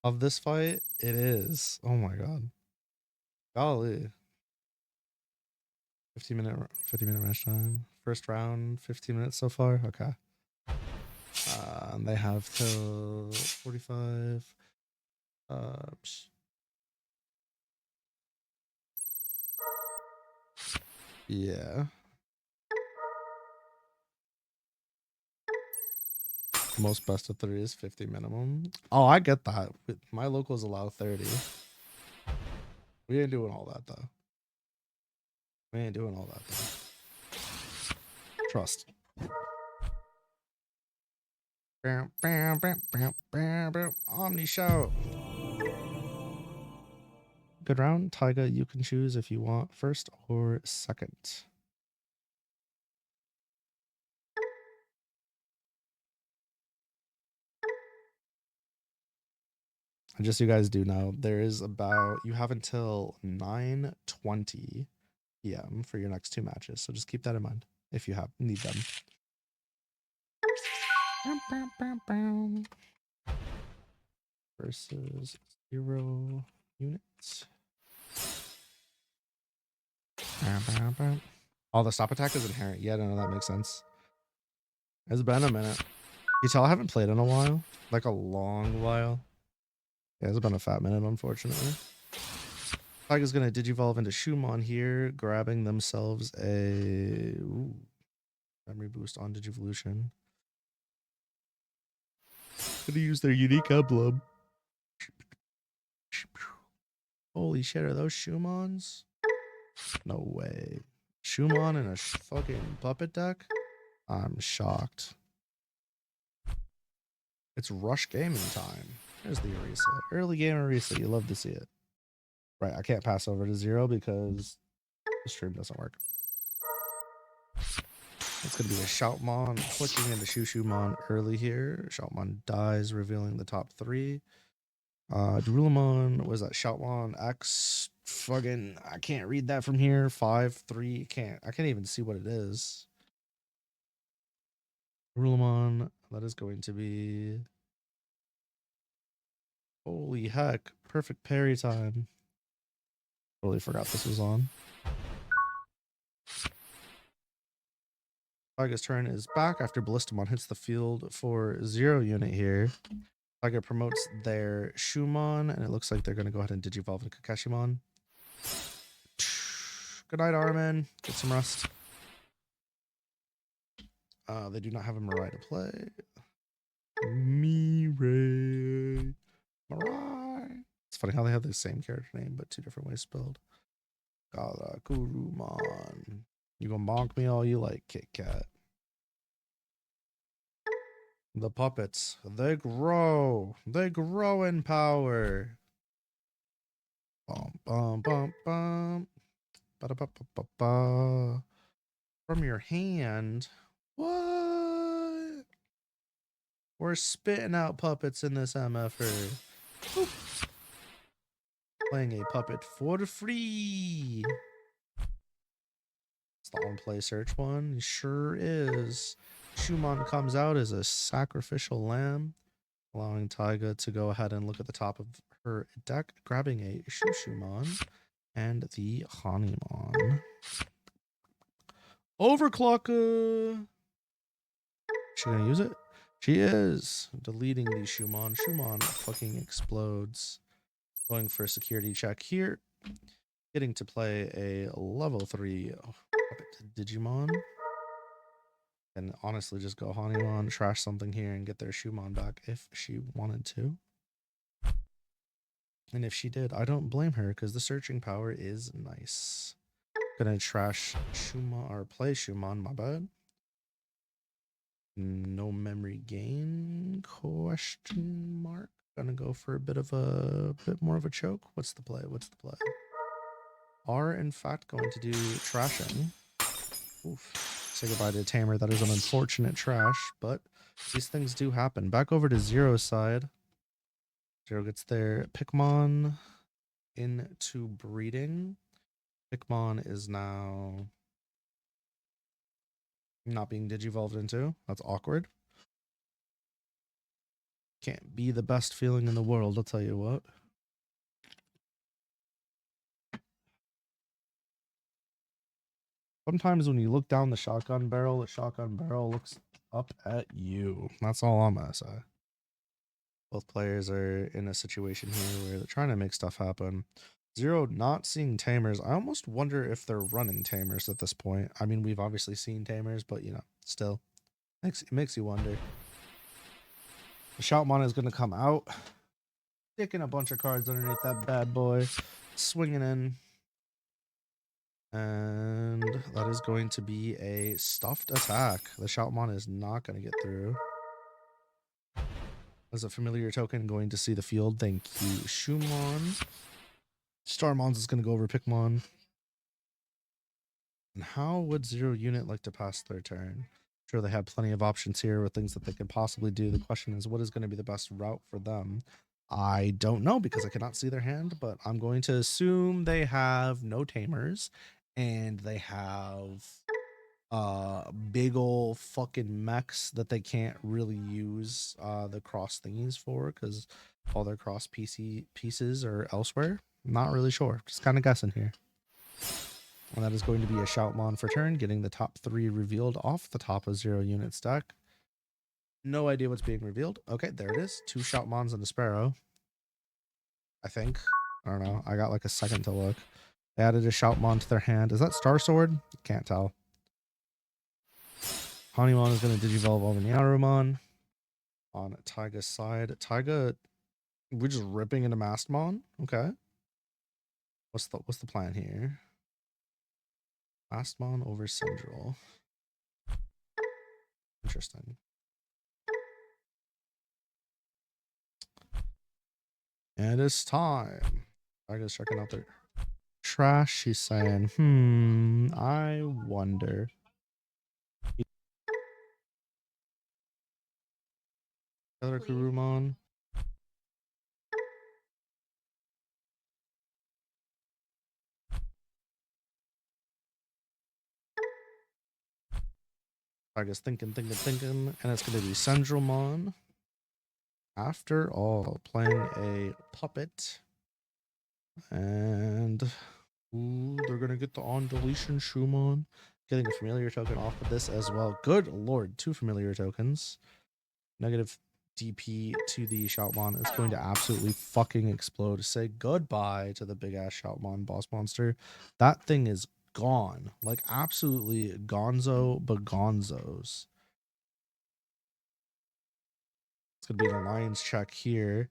of this fight? It is. Oh my god. Golly. 50-minute match time. First round, 15 minutes so far. Okay. And they have till 45. Yeah. Most best of 3 is 50 minimum. Oh, I get that. My locals allow 30. We ain't doing all that though. We ain't doing all that though. Trust. Omni show. Good round. Taiga, you can choose if you want first or second. And just so you guys do know, there is about, you have until 9:20 p.m. for your next 2 matches. So just keep that in mind if you need them. Versus 0 units. Oh, the stop attack is inherent. Yeah, no, that makes sense. It's been a minute. You tell I haven't played in a while. Like a long while. Yeah, it's been a fat minute, unfortunately. Taiga's gonna digivolve into Shumon here, grabbing themselves a memory boost on Digivolution. Gonna use their unique emblem. Holy shit, are those Shumons? No way. Shumon in a fucking puppet deck? I'm shocked. It's rush gaming time. There's the Orisa. Early game Orisa. You love to see it. Right, I can't pass over to 0 because the stream doesn't work. It's going to be a Shoutmon clicking into Shushumon early here. Shoutmon dies, revealing the top 3. Drulamon, was that Shoutmon X? Fucking, I can't read that from here. 5-3. I can't even see what it is. Drulamon, that is going to be, holy heck, perfect parry time. Totally forgot this was on. Taiga's turn is back after Ballistamon hits the field for 0 unit here. Taiga promotes their Shumon, and it looks like they're going to go ahead and Digivolve into Kakeshimon. Good night, Armin. Get some rest. They do not have a Mirai to play. Mirai. It's funny how they have the same character name, but 2 different ways spelled. Kurumon. You gonna bonk me all you like, Kit Kat. The puppets, they grow. They grow in power. Bum, bum, bum, bum. Ba-da-ba-ba-ba-ba. From your hand. What? We're spitting out puppets in this MFR. Boop. Playing a puppet for free. It's the on-play search one. He sure is. Shumon comes out as a sacrificial lamb, allowing Taiga to go ahead and look at the top of her deck, grabbing a Shushumon and the Hanimon. Overclocker. She gonna use it? She is. Deleting the Shumon. Shumon fucking explodes. Going for a security check here. Getting to play a level 3 Digimon. And honestly just go Hanimon, trash something here, and get their Shumon back if she wanted to. And if she did, I don't blame her because the searching power is nice. Gonna trash Shumon, or play Shumon, my bad. No memory gain? Question mark. Gonna go for a bit more of a choke. What's the play? What's the play? Are in fact going to do trashing. Oof. Say goodbye to a tamer. That is an unfortunate trash, but these things do happen. Back over to Zero's side. Zero gets their Pikmon into breeding. Pikmon is now not being digivolved into. That's awkward. Can't be the best feeling in the world, I'll tell you what. Sometimes when you look down the shotgun barrel looks up at you. That's all I'm gonna say. Both players are in a situation here where they're trying to make stuff happen. Zero not seeing tamers. I almost wonder if they're running tamers at this point. I mean, we've obviously seen tamers, but you know, still it makes you wonder. The Shoutmon is going to come out, sticking a bunch of cards underneath that bad boy, swinging in. And that is going to be a stuffed attack. The Shoutmon is not going to get through. As a familiar token going to see the field. Thank you, Shumon. Starmons is going to go over Pikmon. And how would Zero Unit like to pass their turn? Sure, they have plenty of options here with things that they could possibly do. The question is, what is going to be the best route for them? I don't know because I cannot see their hand, but I'm going to assume they have no tamers and they have big ol' fucking mechs that they can't really use the cross thingies for because all their cross pieces are elsewhere. Not really sure. Just kind of guessing here. And that is going to be a Shoutmon for turn, getting the top 3 revealed off the top of Zero Unit stack. No idea what's being revealed. Okay, there it is. 2 Shoutmons and a Sparrow. I think. I don't know. I got like a second to look. They added a Shoutmon to their hand. Is that Star Sword? Can't tell. Honeymon is going to Digivolve over Niarumon on Taiga's side. Taiga, we're just ripping into Mastmon. Okay. What's the plan here? Mastmon over Central. Interesting. And it's time. Taiga's checking out their trash. She's saying, I wonder. Other Kurumon. Taiga's thinking, and it's going to be Centralmon. After all, playing a puppet. And ooh, they're going to get the on deletion Shumon. Getting a familiar token off of this as well. Good lord, 2 familiar tokens. Negative DP to the Shoutmon. It's going to absolutely fucking explode. Say goodbye to the big ass Shoutmon boss monster. That thing is gone. Like absolutely gonzo bagonzos. It's going to be an alliance check here.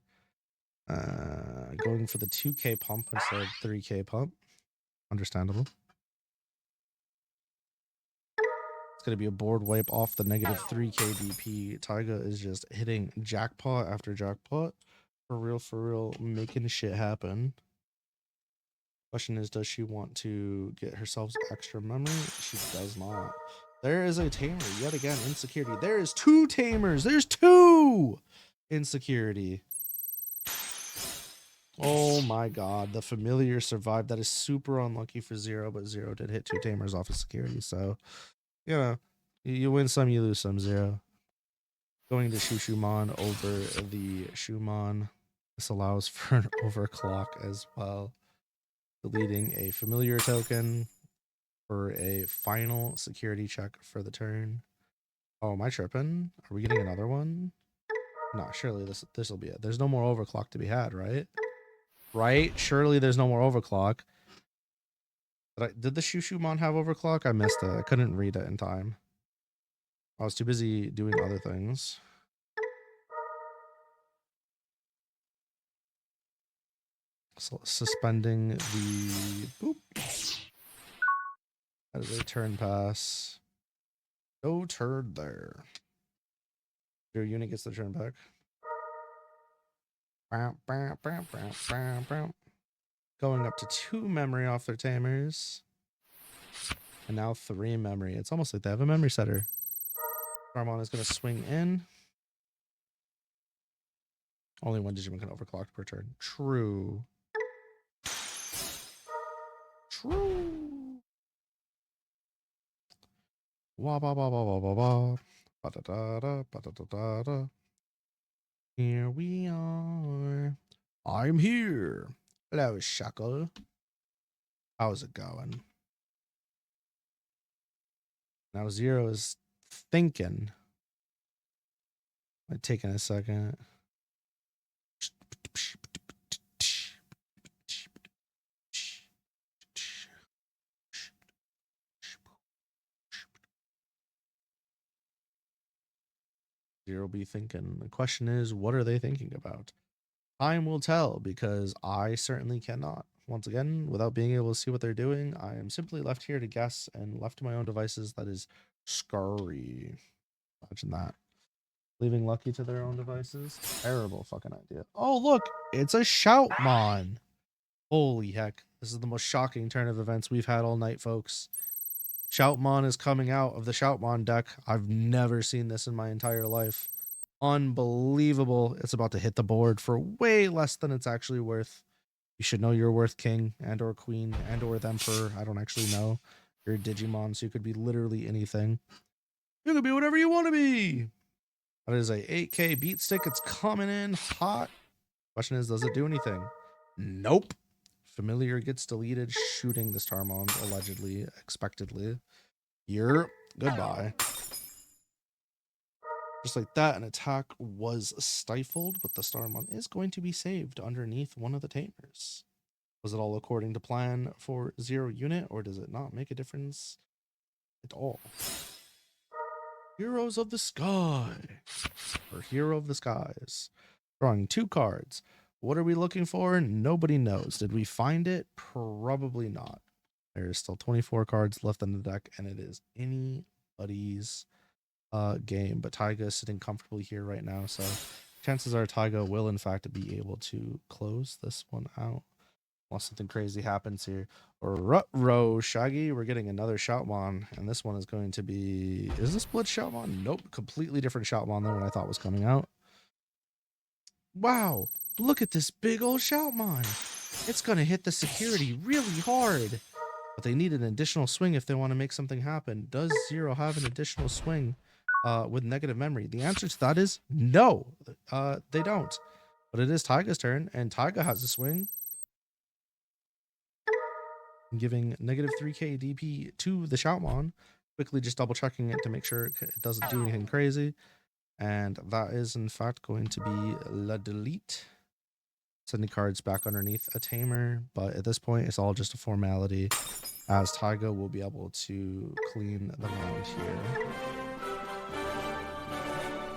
Going for the 2k pump instead of 3k pump. Understandable. It's going to be a board wipe off the negative 3k DP. Taiga is just hitting jackpot after jackpot. For real, making shit happen. Question is, does she want to get herself extra memory? She does not. There is a tamer yet again. Insecurity. There is 2 tamers. There's 2 insecurity. Oh my god, the familiar survived. That is super unlucky for Zero, but Zero did hit 2 tamers off of security, so you know, you win some, you lose some. Zero going to Shumon over the Shumon. This allows for an overclock as well. Deleting a familiar token for a final security check for the turn. Oh, am I tripping? Are we getting another one? No, surely this will be it. There's no more overclock to be had, right? Right? Surely there's no more overclock. Did the Shumon have overclock? I missed it. I couldn't read it in time. I was too busy doing other things. So suspending the boop. That is a turn pass. No turn there. Your unit gets the turn back. Going up to 2 memory off their tamers. And now 3 memory. It's almost like they have a memory setter. Starmon is going to swing in. Only one Digimon can overclock per turn. True. True. Wah ba ba ba ba ba ba. Ba da da da ba da da da da. Here we are. I'm here. Hello, Shackle. How's it going? Now Zero is thinking. Might taking a second. Zero be thinking. The question is, what are they thinking about? Time will tell, because I certainly cannot. Once again, without being able to see what they're doing, I am simply left here to guess, and left to my own devices. That is scary. Imagine that. Leaving Lucky to their own devices? Terrible fucking idea. Oh, look! It's a Shoutmon! Holy heck. This is the most shocking turn of events we've had all night, folks. Shoutmon is coming out of the Shoutmon deck. I've never seen this in my entire life. Unbelievable. It's about to hit the board for way less than it's actually worth. You should know your worth, king and or queen and or the emperor. I don't actually know. You're a Digimon, so you could be literally anything. You could be whatever you want to be. That is a 8K beat stick. It's coming in hot. Question is, does it do anything? Nope. Familiar gets deleted, shooting the Starmons, allegedly, expectedly. You're goodbye. Just like that, an attack was stifled, but the Starmon is going to be saved underneath one of the tamers. Was it all according to plan for Zero unit, or does it not make a difference at all? Heroes of the Sky, or Hero of the Skies. Drawing 2 cards. What are we looking for? Nobody knows. Did we find it? Probably not. There's still 24 cards left in the deck, and it is anybody's game. But Taiga is sitting comfortably here right now, so chances are Taiga will in fact be able to close this one out. Unless something crazy happens here. Ruh-roh, Shaggy, we're getting another Shoutmon, and this one is going to be... Is this Blitz Shoutmon? Nope, completely different Shoutmon than what I thought was coming out. Wow, look at this big old Shoutmon. It's going to hit the security really hard. But they need an additional swing if they want to make something happen. Does Zero have an additional swing with negative memory? The answer to that is no, they don't. But it is Taiga's turn, and Taiga has a swing. Giving negative 3k DP to the Shoutmon. Quickly just double checking it to make sure it doesn't do anything crazy. And that is in fact going to be la delete. Sending cards back underneath a tamer, but at this point it's all just a formality, as Taiga will be able to clean the round here.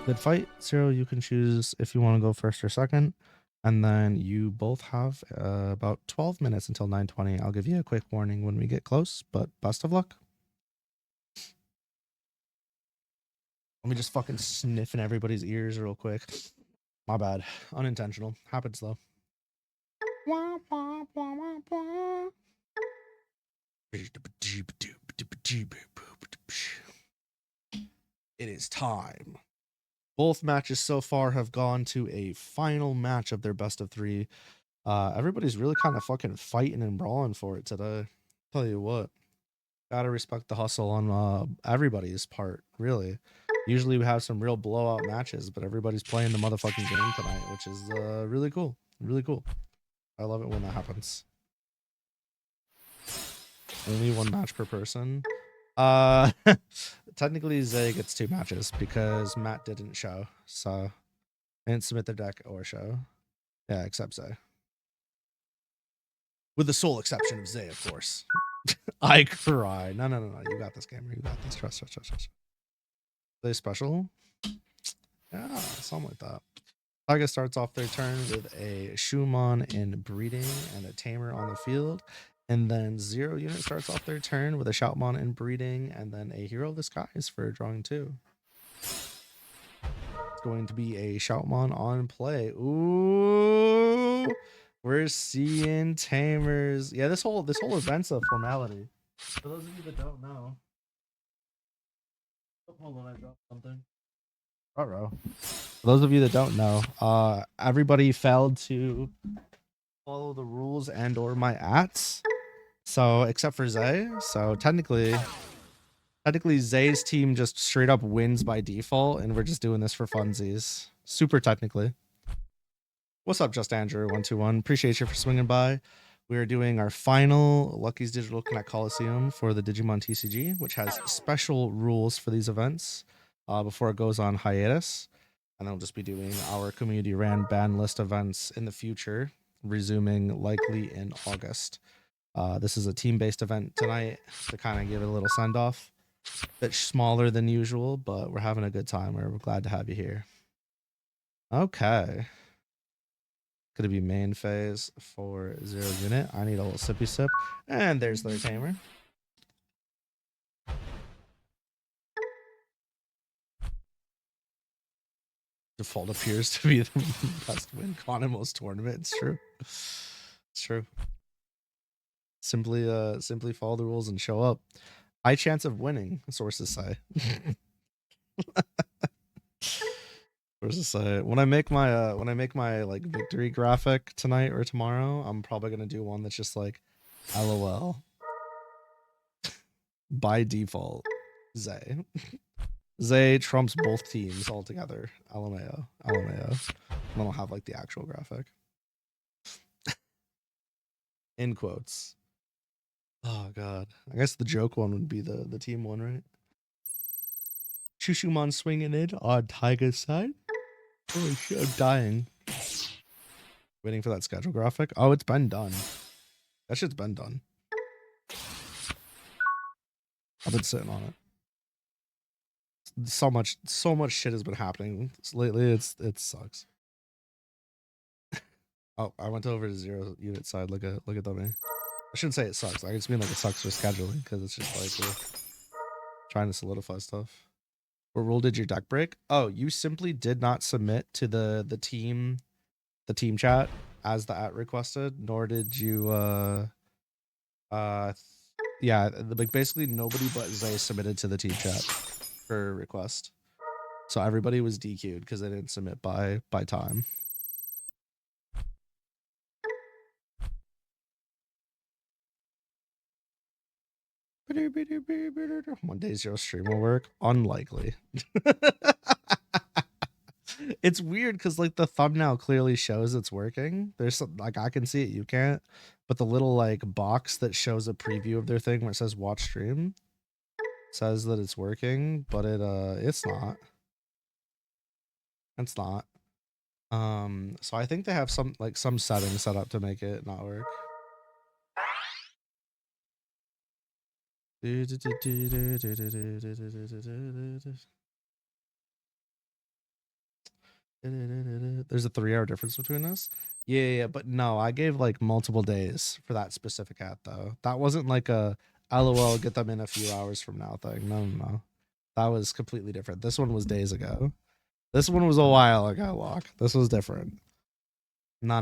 Good fight. Zero, you can choose if you want to go first or second, and then you both have about 12 minutes until 9:20. I'll give you a quick warning when we get close, but best of luck. Let me just fucking sniff in everybody's ears real quick. My bad. Unintentional. Happens though. It is time. Both matches so far have gone to a final match of their best of 3. Everybody's really kind of fucking fighting and brawling for it today. Tell you what, gotta respect the hustle on everybody's part, really. Usually we have some real blowout matches, but everybody's playing the motherfucking game tonight, which is really cool. Really cool. I love it when that happens. Only 1 match per person. Technically Zay gets 2 matches because Matt didn't show, so I didn't submit their deck or show. Yeah, except Zay. With the sole exception of Zay, of course. I cry. No. You got this, gamer. You got this. Trust. Zay special? Yeah, something like that. Taiga starts off their turn with a Shumon in breeding and a tamer on the field. And then Zero unit starts off their turn with a Shoutmon in breeding and then a Hero of the Skies for drawing 2. It's going to be a Shoutmon on play. Ooh, we're seeing tamers. Yeah, this whole event's a formality. For those of you that don't know. Oh, hold on, I dropped something. Uh-oh. For those of you that don't know, everybody failed to follow the rules and or my ats. So except for Zay. So technically Zay's team just straight up wins by default, and we're just doing this for funsies. Super technically. What's up, Just Andrew 121? Appreciate you for swinging by. We are doing our final Lucky's Digital Connect Coliseum for the Digimon TCG, which has special rules for these events before it goes on hiatus. And then we'll just be doing our community ran ban list events in the future, resuming likely in August. This is a team-based event tonight to kind of give it a little send-off. Bit smaller than usual, but we're having a good time. We're glad to have you here. Okay. Gonna be main phase for 0 unit. I need a little sippy sip. And there's their tamer. Default appears to be the best win con in most tournaments. It's true. It's true. Simply follow the rules and show up. High chance of winning, sources say. Sources say. When I make my like victory graphic tonight or tomorrow, I'm probably gonna do one that's just like LOL. By default. Zay. Zay trumps both teams altogether. LMAO. LMAO. And then I'll have like the actual graphic. In quotes. Oh god. I guess the joke one would be the team one, right? Chushumon swinging in on Tiger's side. Holy shit, I'm dying. Waiting for that schedule graphic. Oh, it's been done. That shit's been done. I've been sitting on it. So much shit has been happening lately. It sucks. Oh, I went over to 0 unit side. Look at that. I shouldn't say it sucks. I just mean like it sucks for scheduling because it's just like we're trying to solidify stuff. What rule did your deck break? Oh, you simply did not submit to the team chat as the at requested, nor did you yeah, like basically nobody but Zay submitted to the team chat for request. So everybody was DQ'd because they didn't submit by time. 1 day 0 stream will work. Unlikely. It's weird because like the thumbnail clearly shows it's working. There's some, like I can see it, you can't. But the little like box that shows a preview of their thing where it says watch stream says that it's working, but it's not. It's not. So I think they have some settings set up to make it not work. There's a 3-hour difference between us. Yeah, but no, I gave like multiple days for that specific hat though. That wasn't like a LOL get them in a few hours from now thing. No. That was completely different. This one was days ago. This one was a while ago, Lock. This was different. No.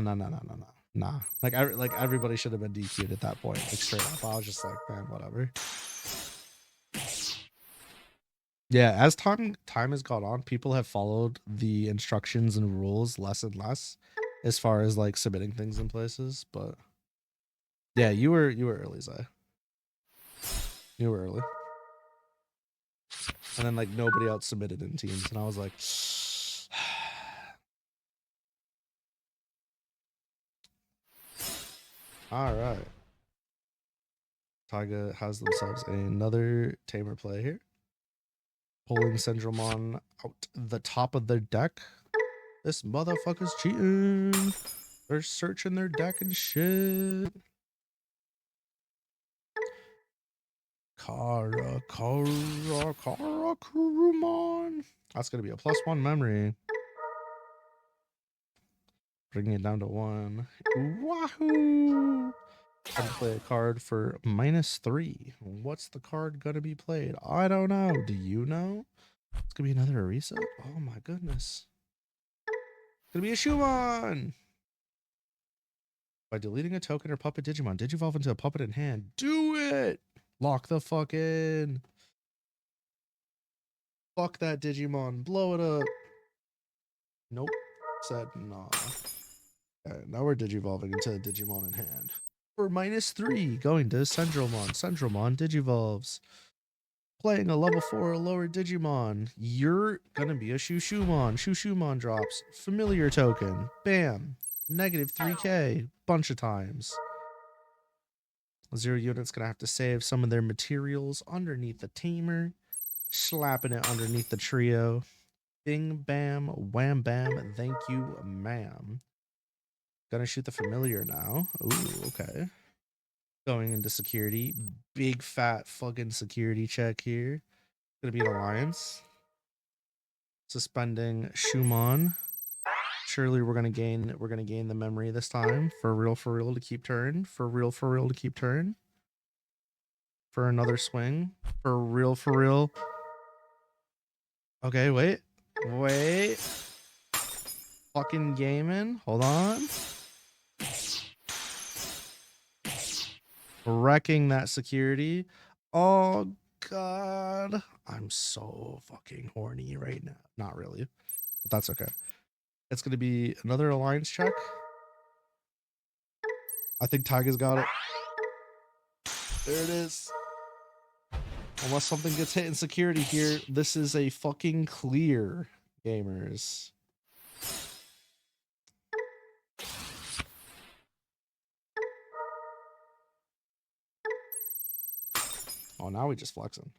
Nah. Like everybody should have been DQ'd at that point. Like straight up. I was just like, man, whatever. Yeah, as time has gone on, people have followed the instructions and rules less and less as far as like submitting things in places, but yeah, you were early, Zay. You were early. And then like nobody else submitted in teams, and I was like all right. Taiga has themselves another tamer play here. Pulling Syndromon out the top of their deck. This motherfucker's cheating. They're searching their deck and shit. Kurumon. That's gonna be a +1 memory. Bringing it down to 1. Wahoo! Time to play a card for -3. What's the card gonna be played? I don't know. Do you know? It's gonna be another Arisa. Oh my goodness. Gonna be a Shumon! By deleting a token or puppet Digimon, Digivolve into a puppet in hand. Do it! Lock the fuck in. Fuck that Digimon. Blow it up. Nope. Said nah. Okay, now we're Digivolving into a Digimon in hand. For -3, going to Centralmon. Centralmon Digivolves. Playing a level 4 or lower Digimon. You're gonna be a Shushumon. Shushumon drops. Familiar token. Bam. -3k. Bunch of times. 0 units gonna have to save some of their materials underneath the tamer. Slapping it underneath the trio. Bing, bam, wham, bam. Thank you, ma'am. Gonna shoot the familiar now. Ooh, okay. Going into security. Big fat fucking security check here. Gonna be an alliance. Suspending Shumon. Surely we're gonna gain the memory this time. For real to keep turn. For real to keep turn. For another swing. For real. Okay, wait. Fucking gaming. Hold on. Wrecking that security. Oh god. I'm so fucking horny right now. Not really, but that's okay. It's gonna be another alliance check. I think Taiga's got it. There it is. Unless something gets hit in security here, this is a fucking clear, gamers. Oh, now we just flexing.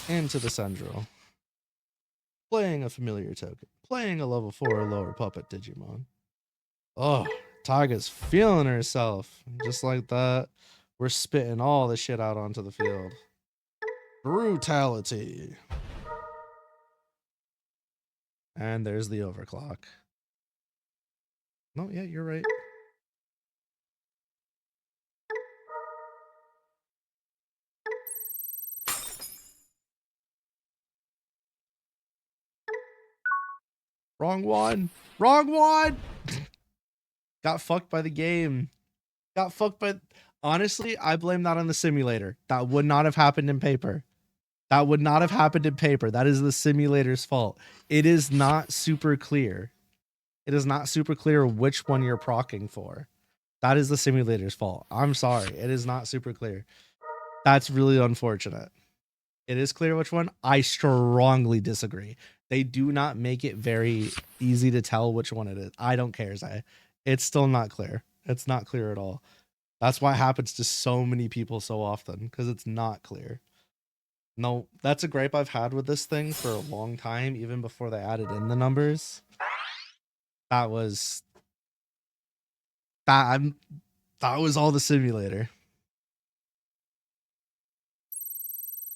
Into the Central. Playing a familiar token. Playing a level 4 or lower puppet Digimon. Oh, Taiga's feeling herself. Just like that. We're spitting all the shit out onto the field. Brutality. And there's the overclock. No, yeah, you're right. Wrong one. Wrong one. Got fucked by the game. Got fucked by... Honestly, I blame that on the simulator. That would not have happened in paper. That would not have happened in paper. That is the simulator's fault. It is not super clear. It is not super clear which one you're proccing for. That is the simulator's fault. I'm sorry. It is not super clear. That's really unfortunate. It is clear which one. I strongly disagree. They do not make it very easy to tell which one it is. I don't care, Zai. It's still not clear. It's not clear at all. That's why it happens to so many people so often, because it's not clear. No, that's a gripe I've had with this thing for a long time, even before they added in the numbers. That was that was all the simulator.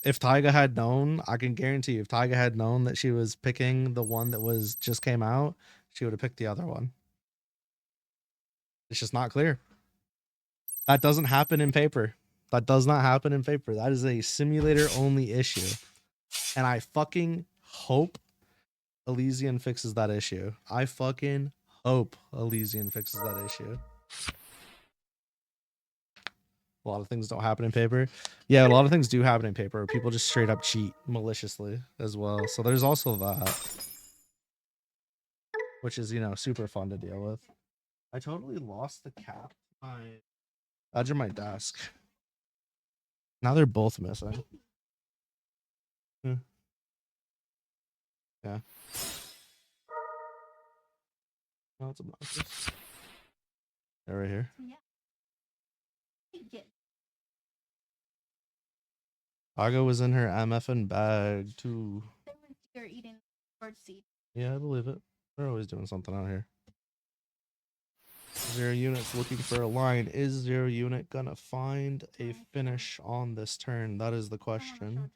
If Taiga had known, I can guarantee you, if Taiga had known that she was picking the one that was just came out, she would have picked the other one. It's just not clear. That doesn't happen in paper. That does not happen in paper. That is a simulator only issue. And I fucking hope Elysian fixes that issue. I fucking hope Elysian fixes that issue. A lot of things don't happen in paper. Yeah, a lot of things do happen in paper. People just straight up cheat maliciously as well. So there's also that, which is, you know, super fun to deal with. I totally lost the cap. My edge of my desk. Now they're both missing. Yeah. Oh, it's obnoxious. They're right here. Aga was in her MFN bag too. You're eating bird seed. Yeah, I believe it. They're always doing something out here. 0 units looking for a line. Is 0 unit gonna find a finish on this turn? That is the question.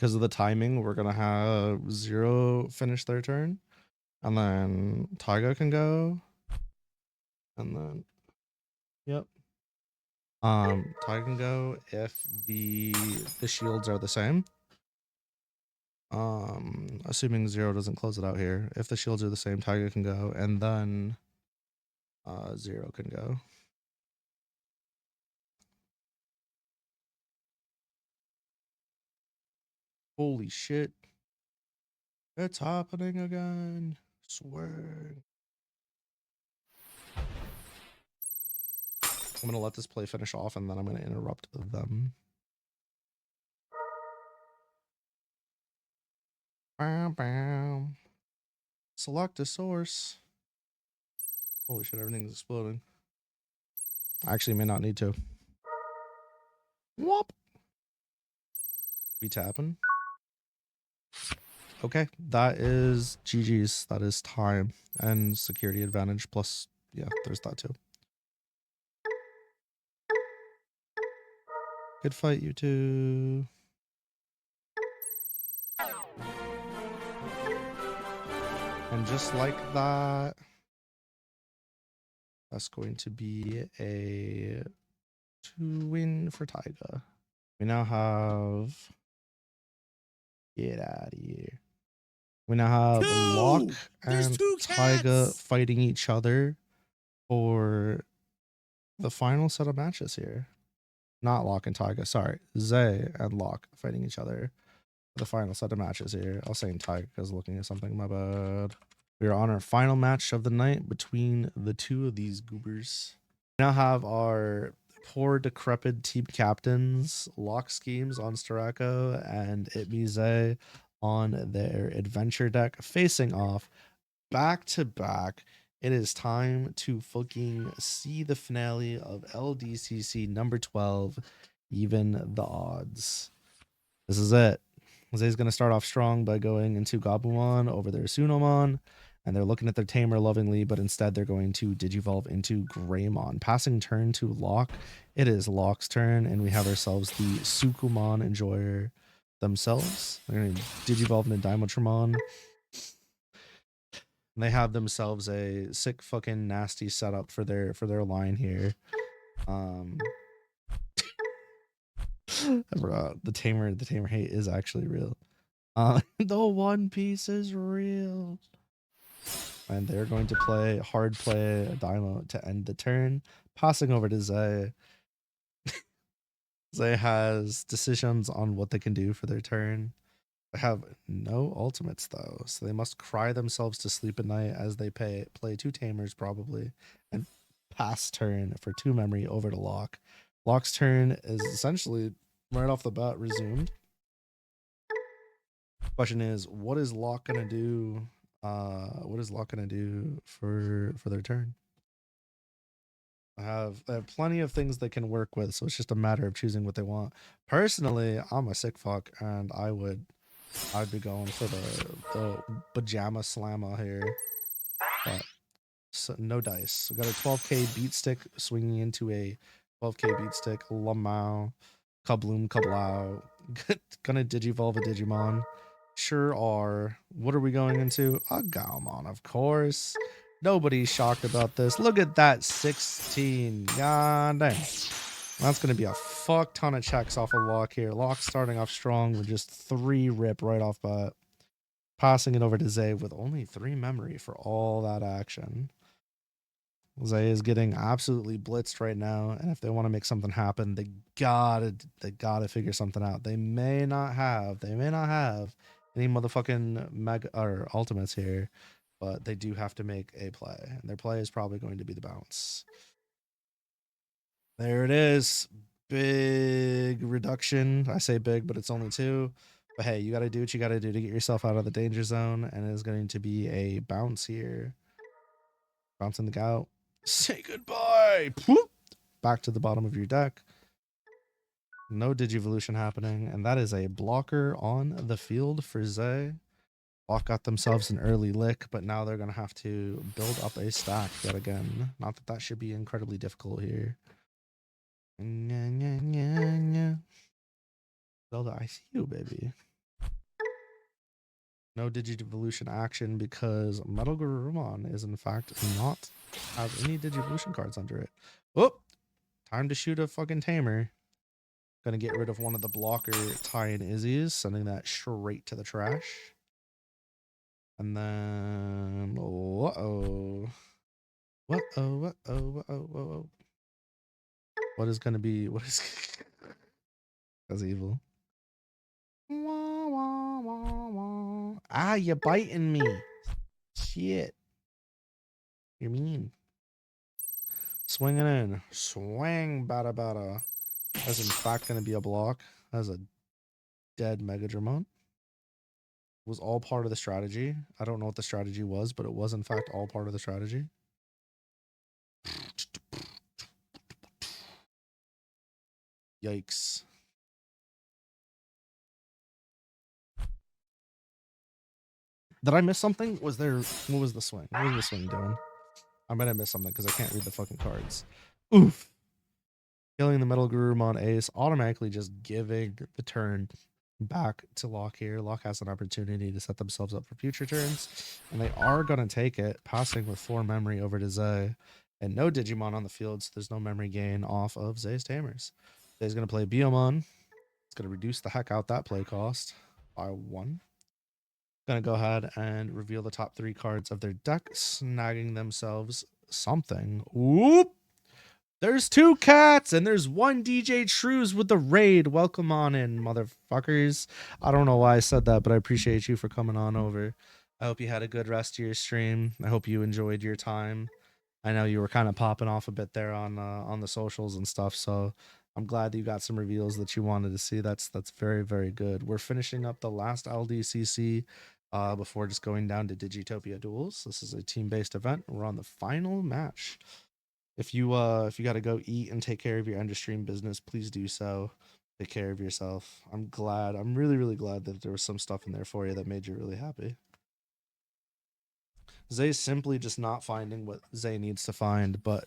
because of the timing, we're gonna have Zero finish their turn, and then Taiga can go, and then yep. Taiga can go if the shields are the same. Assuming Zero doesn't close it out here. If the shields are the same, Taiga can go, and then Zero can go. Holy shit. It's happening again. Swear. I'm gonna let this play finish off, and then I'm gonna interrupt them. Bam, bam. Select a source. Holy shit, everything's exploding. I actually may not need to. Whoop. We tapping. Okay, that is GG's. That is time and security advantage. Plus, yeah, there's that too. Good fight, you two. And just like that, that's going to be a 2-win for Taiga. We now have... Get out of here. We now have Locke and Taiga fighting each other for the final set of matches here. Not Locke and Taiga, sorry. Zay and Locke fighting each other for the final set of matches here. I'll say Taiga because looking at something, my bad. We are on our final match of the night between the two of these goobers. We now have our poor decrepit team captains, Locke Schemes on Tarako and ItMeZae on their adventure deck facing off back to back. It is time to fucking see the finale of LDCC number 12, even the odds. This is it. Jose's going to start off strong by going into Gabumon over their Sunomon, and they're looking at their Tamer lovingly, but instead they're going to Digivolve into Greymon. Passing turn to Locke. It is Locke's turn, and we have ourselves the Sukumon Enjoyer themselves. They're going to Digivolve into Daimotramon. They have themselves a sick fucking nasty setup for their line here. I forgot the tamer hate is actually real. The One Piece is real. And they're going to play hard play a Daimo to end the turn. Passing over to Zay. Zay has decisions on what they can do for their turn. They have no ultimates though, so they must cry themselves to sleep at night as they play 2 Tamers probably, and pass turn for 2 memory over to Locke. Locke's turn is essentially right off the bat resumed. Question is, what is Locke gonna do? What is Locke gonna do for their turn? I have plenty of things they can work with, so it's just a matter of choosing what they want. Personally, I'm a sick fuck, and I'd be going for the pajama slammer here, but so, no dice. We got a 12k beat stick swinging into a 12k beat stick. Lamau, kabloom, kablow. Gonna digivolve a Digimon. Sure are. What are we going into? A Gaomon, of course. Nobody's shocked about this. Look at that 16. God damn. That's going to be a fuck ton of checks off of Locke here. Locke starting off strong with just 3 rip right off bat. Passing it over to Zay with only 3 memory for all that action. Zay is getting absolutely blitzed right now, and if they want to make something happen, they gotta figure something out. They may not have any motherfucking mega or ultimates here, but they do have to make a play, and their play is probably going to be the bounce. There it is. Big reduction. I say big, but it's only 2. But hey, you got to do what you got to do to get yourself out of the danger zone, and it is going to be a bounce here. Bouncing the gout. Say goodbye. Whoop. Back to the bottom of your deck. No Digivolution happening, and that is a blocker on the field for Zay. Locke got themselves an early lick, but now they're going to have to build up a stack yet again. Not that that should be incredibly difficult here. Zelda, I see you, baby. No Digivolution action because Metal Garurumon is in fact not have any Digivolution cards under it. Oh, time to shoot a fucking tamer. Gonna get rid of one of the blocker Ty and Izzy's, sending that straight to the trash. And then uh-oh. What is gonna be that's evil. Ah, you biting me. Shit. You're mean. Swinging in. Swing, bada bada. That's in fact going to be a block. That's a dead Megadramon. Was all part of the strategy. I don't know what the strategy was, but it was in fact all part of the strategy. Yikes. Did I miss something? Was there... What was the swing? What was the swing doing? I might have missed something because I can't read the fucking cards. Oof. Killing the Metal Garurumon ace, automatically just giving the turn back to Locke here. Locke has an opportunity to set themselves up for future turns, and they are going to take it, passing with 4 memory over to Zay. And no Digimon on the field, so there's no memory gain off of Zay's Tamers. Zay's going to play Biomon. It's going to reduce the heck out that play cost by 1. Going to go ahead and reveal the top 3 cards of their deck, snagging themselves something. Whoop! There's 2 cats and there's 1 DJ Trues with the raid. Welcome on in, motherfuckers. I don't know why I said that, but I appreciate you for coming on over. I hope you had a good rest of your stream. I hope you enjoyed your time. I know you were kind of popping off a bit there on the socials and stuff, so I'm glad that you got some reveals that you wanted to see. That's very, very good. We're finishing up the last LDCC before just going down to Digitopia Duels. This is a team-based event. We're on the final match. If you got to go eat and take care of your end of stream business, please do so. Take care of yourself. I'm really, really glad that there was some stuff in there for you that made you really happy. Zay's simply just not finding what Zay needs to find, but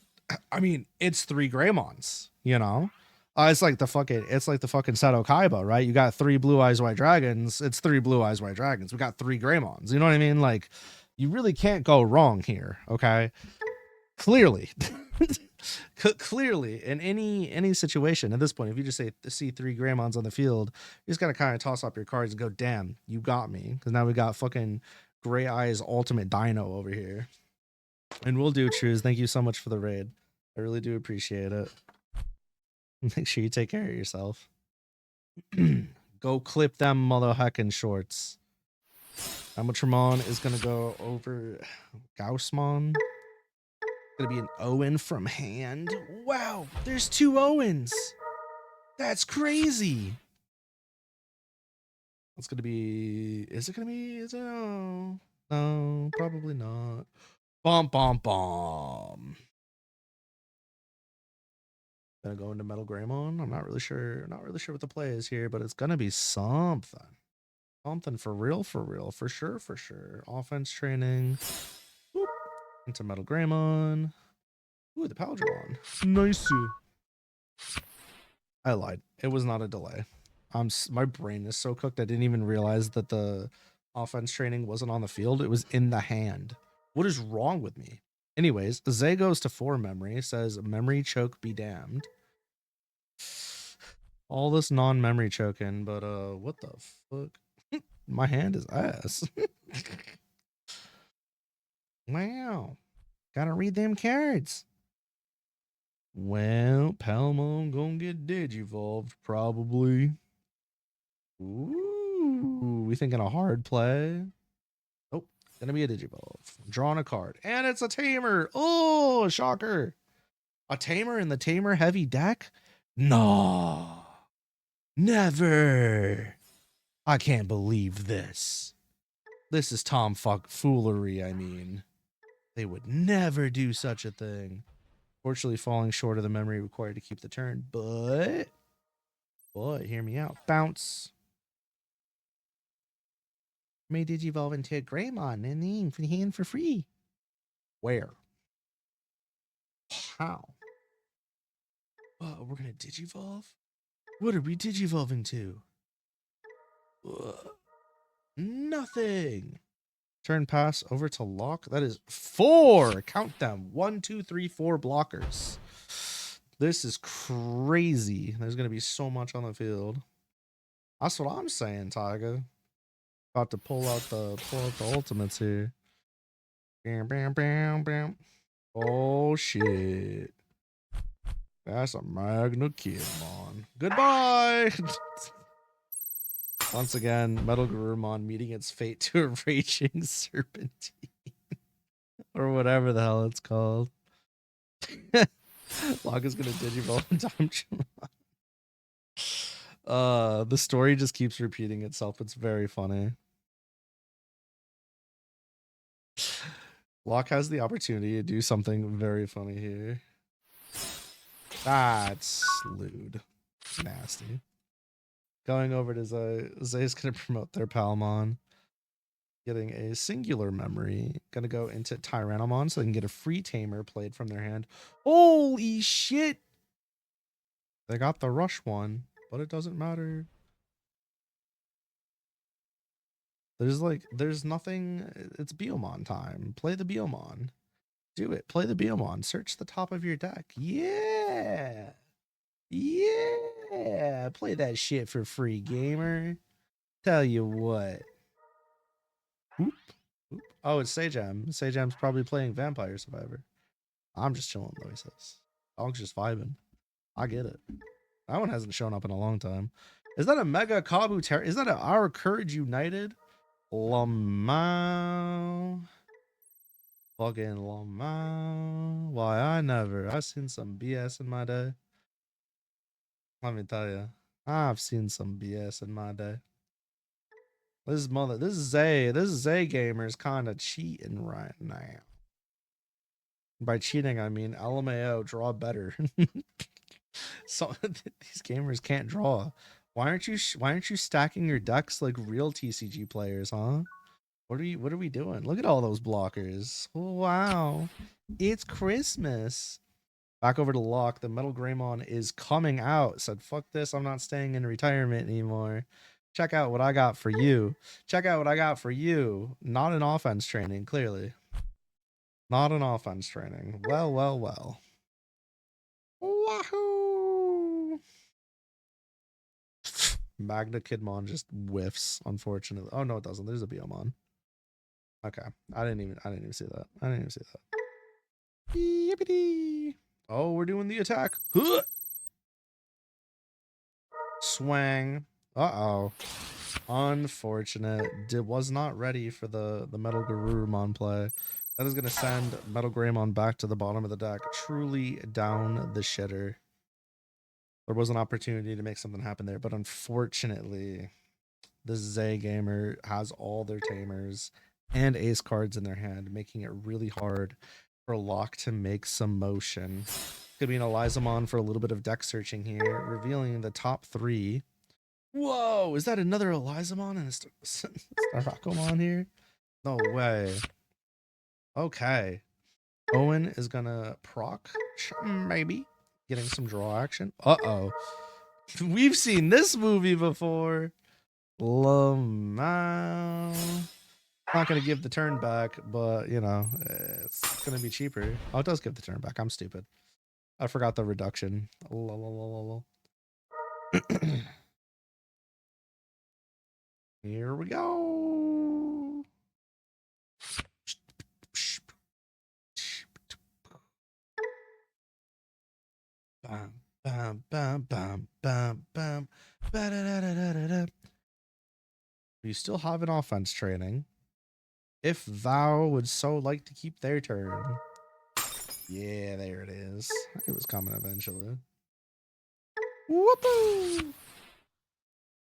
I mean, it's 3 Greymons, you know? It's like the fucking Seto Kaiba, right? You got 3 Blue Eyes White Dragons. It's 3 Blue Eyes White Dragons. We got 3 Greymons. You know what I mean? Like, you really can't go wrong here, okay? Clearly. Clearly, in any situation at this point, if you just see 3 Greymons on the field, you just gotta kind of toss up your cards and go, damn, you got me. Because now we got fucking Gray Eyes Ultimate Dino over here. And we'll do, Trues. Thank you so much for the raid. I really do appreciate it. Make sure you take care of yourself. Go clip them mother heckin' shorts. Amatramon is gonna go over Gaussmon. Gonna be an Owen from hand. Wow, there's 2 Owens. That's crazy. It's gonna be. Is it gonna be? Is it? No, probably not. Bomb, bomb, bomb. Gonna go into Metal Greymon. I'm not really sure. Not really sure what the play is here, but it's gonna be something. Something for real, for sure. Offense training. Whoop. Into Metal Greymon. Ooh, the Paldramon. Nice. I lied. It was not a delay. My brain is so cooked. I didn't even realize that the offense training wasn't on the field. It was in the hand. What is wrong with me? Anyways, Zay goes to 4 memory. Says memory choke be damned. All this non-memory choking, but what the fuck? My hand is ass. Wow. Gotta read them cards. Well, Palmon gonna get Digivolved, probably. Ooh, we thinking a hard play. Oh, gonna be a Digivolve. Drawing a card. And it's a Tamer. Oh, shocker. A Tamer in the Tamer heavy deck? No. Never. I can't believe this. This is tomfoolery, I mean. They would never do such a thing. Fortunately, falling short of the memory required to keep the turn, but hear me out. Bounce. May Digivolve into a Greymon and then for the hand for free. Where? How? Oh, we're gonna Digivolve? What are we Digivolving to? Nothing. Turn pass over to lock. That is 4. Count them. 1, 2, 3, 4 blockers. This is crazy. There's gonna be so much on the field. That's what I'm saying, Tiger. About to pull out the ultimates here. Bam, bam, bam, bam. Oh shit. That's a Magna Kidmon. Goodbye. Once again, Metal Garurumon meeting its fate to a raging serpentine. Or whatever the hell it's called. Locke is gonna digivolve time. The story just keeps repeating itself. It's very funny. Locke has the opportunity to do something very funny here. That's lewd. Nasty. Going over to Zay. Zay's gonna promote their Palmon. Getting a singular memory. Gonna go into Tyrannomon so they can get a free tamer played from their hand. Holy shit! They got the rush one, but it doesn't matter. There's nothing. It's Biomon time. Play the Biomon. Do it. Play the Biomon. Search the top of your deck. Yeah. Yeah. Play that shit for free, gamer. Tell you what. Oop. Oop. Oh, it's Sajam. Sajam's probably playing Vampire Survivor. I'm just chilling, though, he says. Dog's just vibing. I get it. That one hasn't shown up in a long time. Is that a Mega Kabu Terror? Is that Our Courage United? Lamau. Fucking Lamau. Why, I've seen some BS in my day. Let me tell you. I've seen some BS in my day. This is Zay gamers kind of cheating right now. By cheating, I mean LMAO, draw better. So these gamers can't draw. Why aren't you stacking your decks like real TCG players, huh? What are we doing? Look at all those blockers. Wow. It's Christmas. Back over to Locke. The Metal Greymon is coming out. Said, fuck this. I'm not staying in retirement anymore. Check out what I got for you. Check out what I got for you. Not an offense training, clearly. Not an offense training. Well, well, well. Wahoo! Magna Kidmon just whiffs, unfortunately. Oh no, it doesn't. There's a Biomon. Okay. I didn't even see that. I didn't even see that. Yippity. Oh, we're doing the attack. Huh! Swang. Uh-oh. Unfortunate. Was not ready for the Metal Garurumon play. That is going to send Metal Greymon back to the bottom of the deck. Truly down the shitter. There was an opportunity to make something happen there, but unfortunately, the Zay gamer has all their tamers and ace cards in their hand, making it really hard for Locke to make some motion. Could be an Elizamon for a little bit of deck searching here, revealing the top 3. Whoa, is that another Elizamon and a Starakomon here? No way. Okay. Owen is gonna proc, maybe. Getting some draw action. Uh-oh. We've seen this movie before. Lamau. Not going to give the turn back, but, you know, it's going to be cheaper. Oh, it does give the turn back. I'm stupid. I forgot the reduction. Here we go. Bam, bam, bam, bam, bam, bam. Ba-da-da-da-da-da. You still have an offense training. If thou would so like to keep their turn. Yeah, there it is. It was coming eventually. Whoopoo!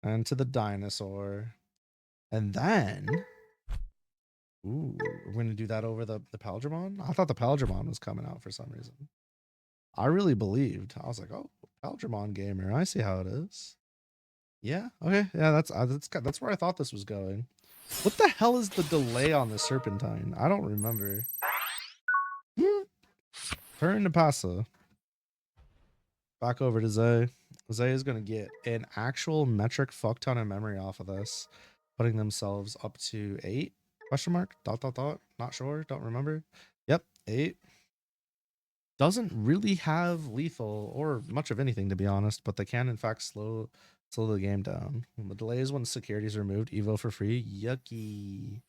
And to the dinosaur. And then... Ooh, we're going to do that over the Paldramon? I thought the Paldramon was coming out for some reason. I really believed. I was like, oh, Paldramon gamer. I see how it is. Yeah, okay. Yeah, that's where I thought this was going. What the hell is the delay on the Serpentine? I don't remember. Turn to Pasa. Back over to Zay. Zay is going to get an actual metric fuck ton of memory off of this. putting themselves up to 8? Question mark? Dot, dot, dot. Not sure. Don't remember. Yep, 8. Doesn't really have lethal or much of anything, to be honest, but they can, in fact, slow the game down. The delays when security is removed. Evo for free. Yucky.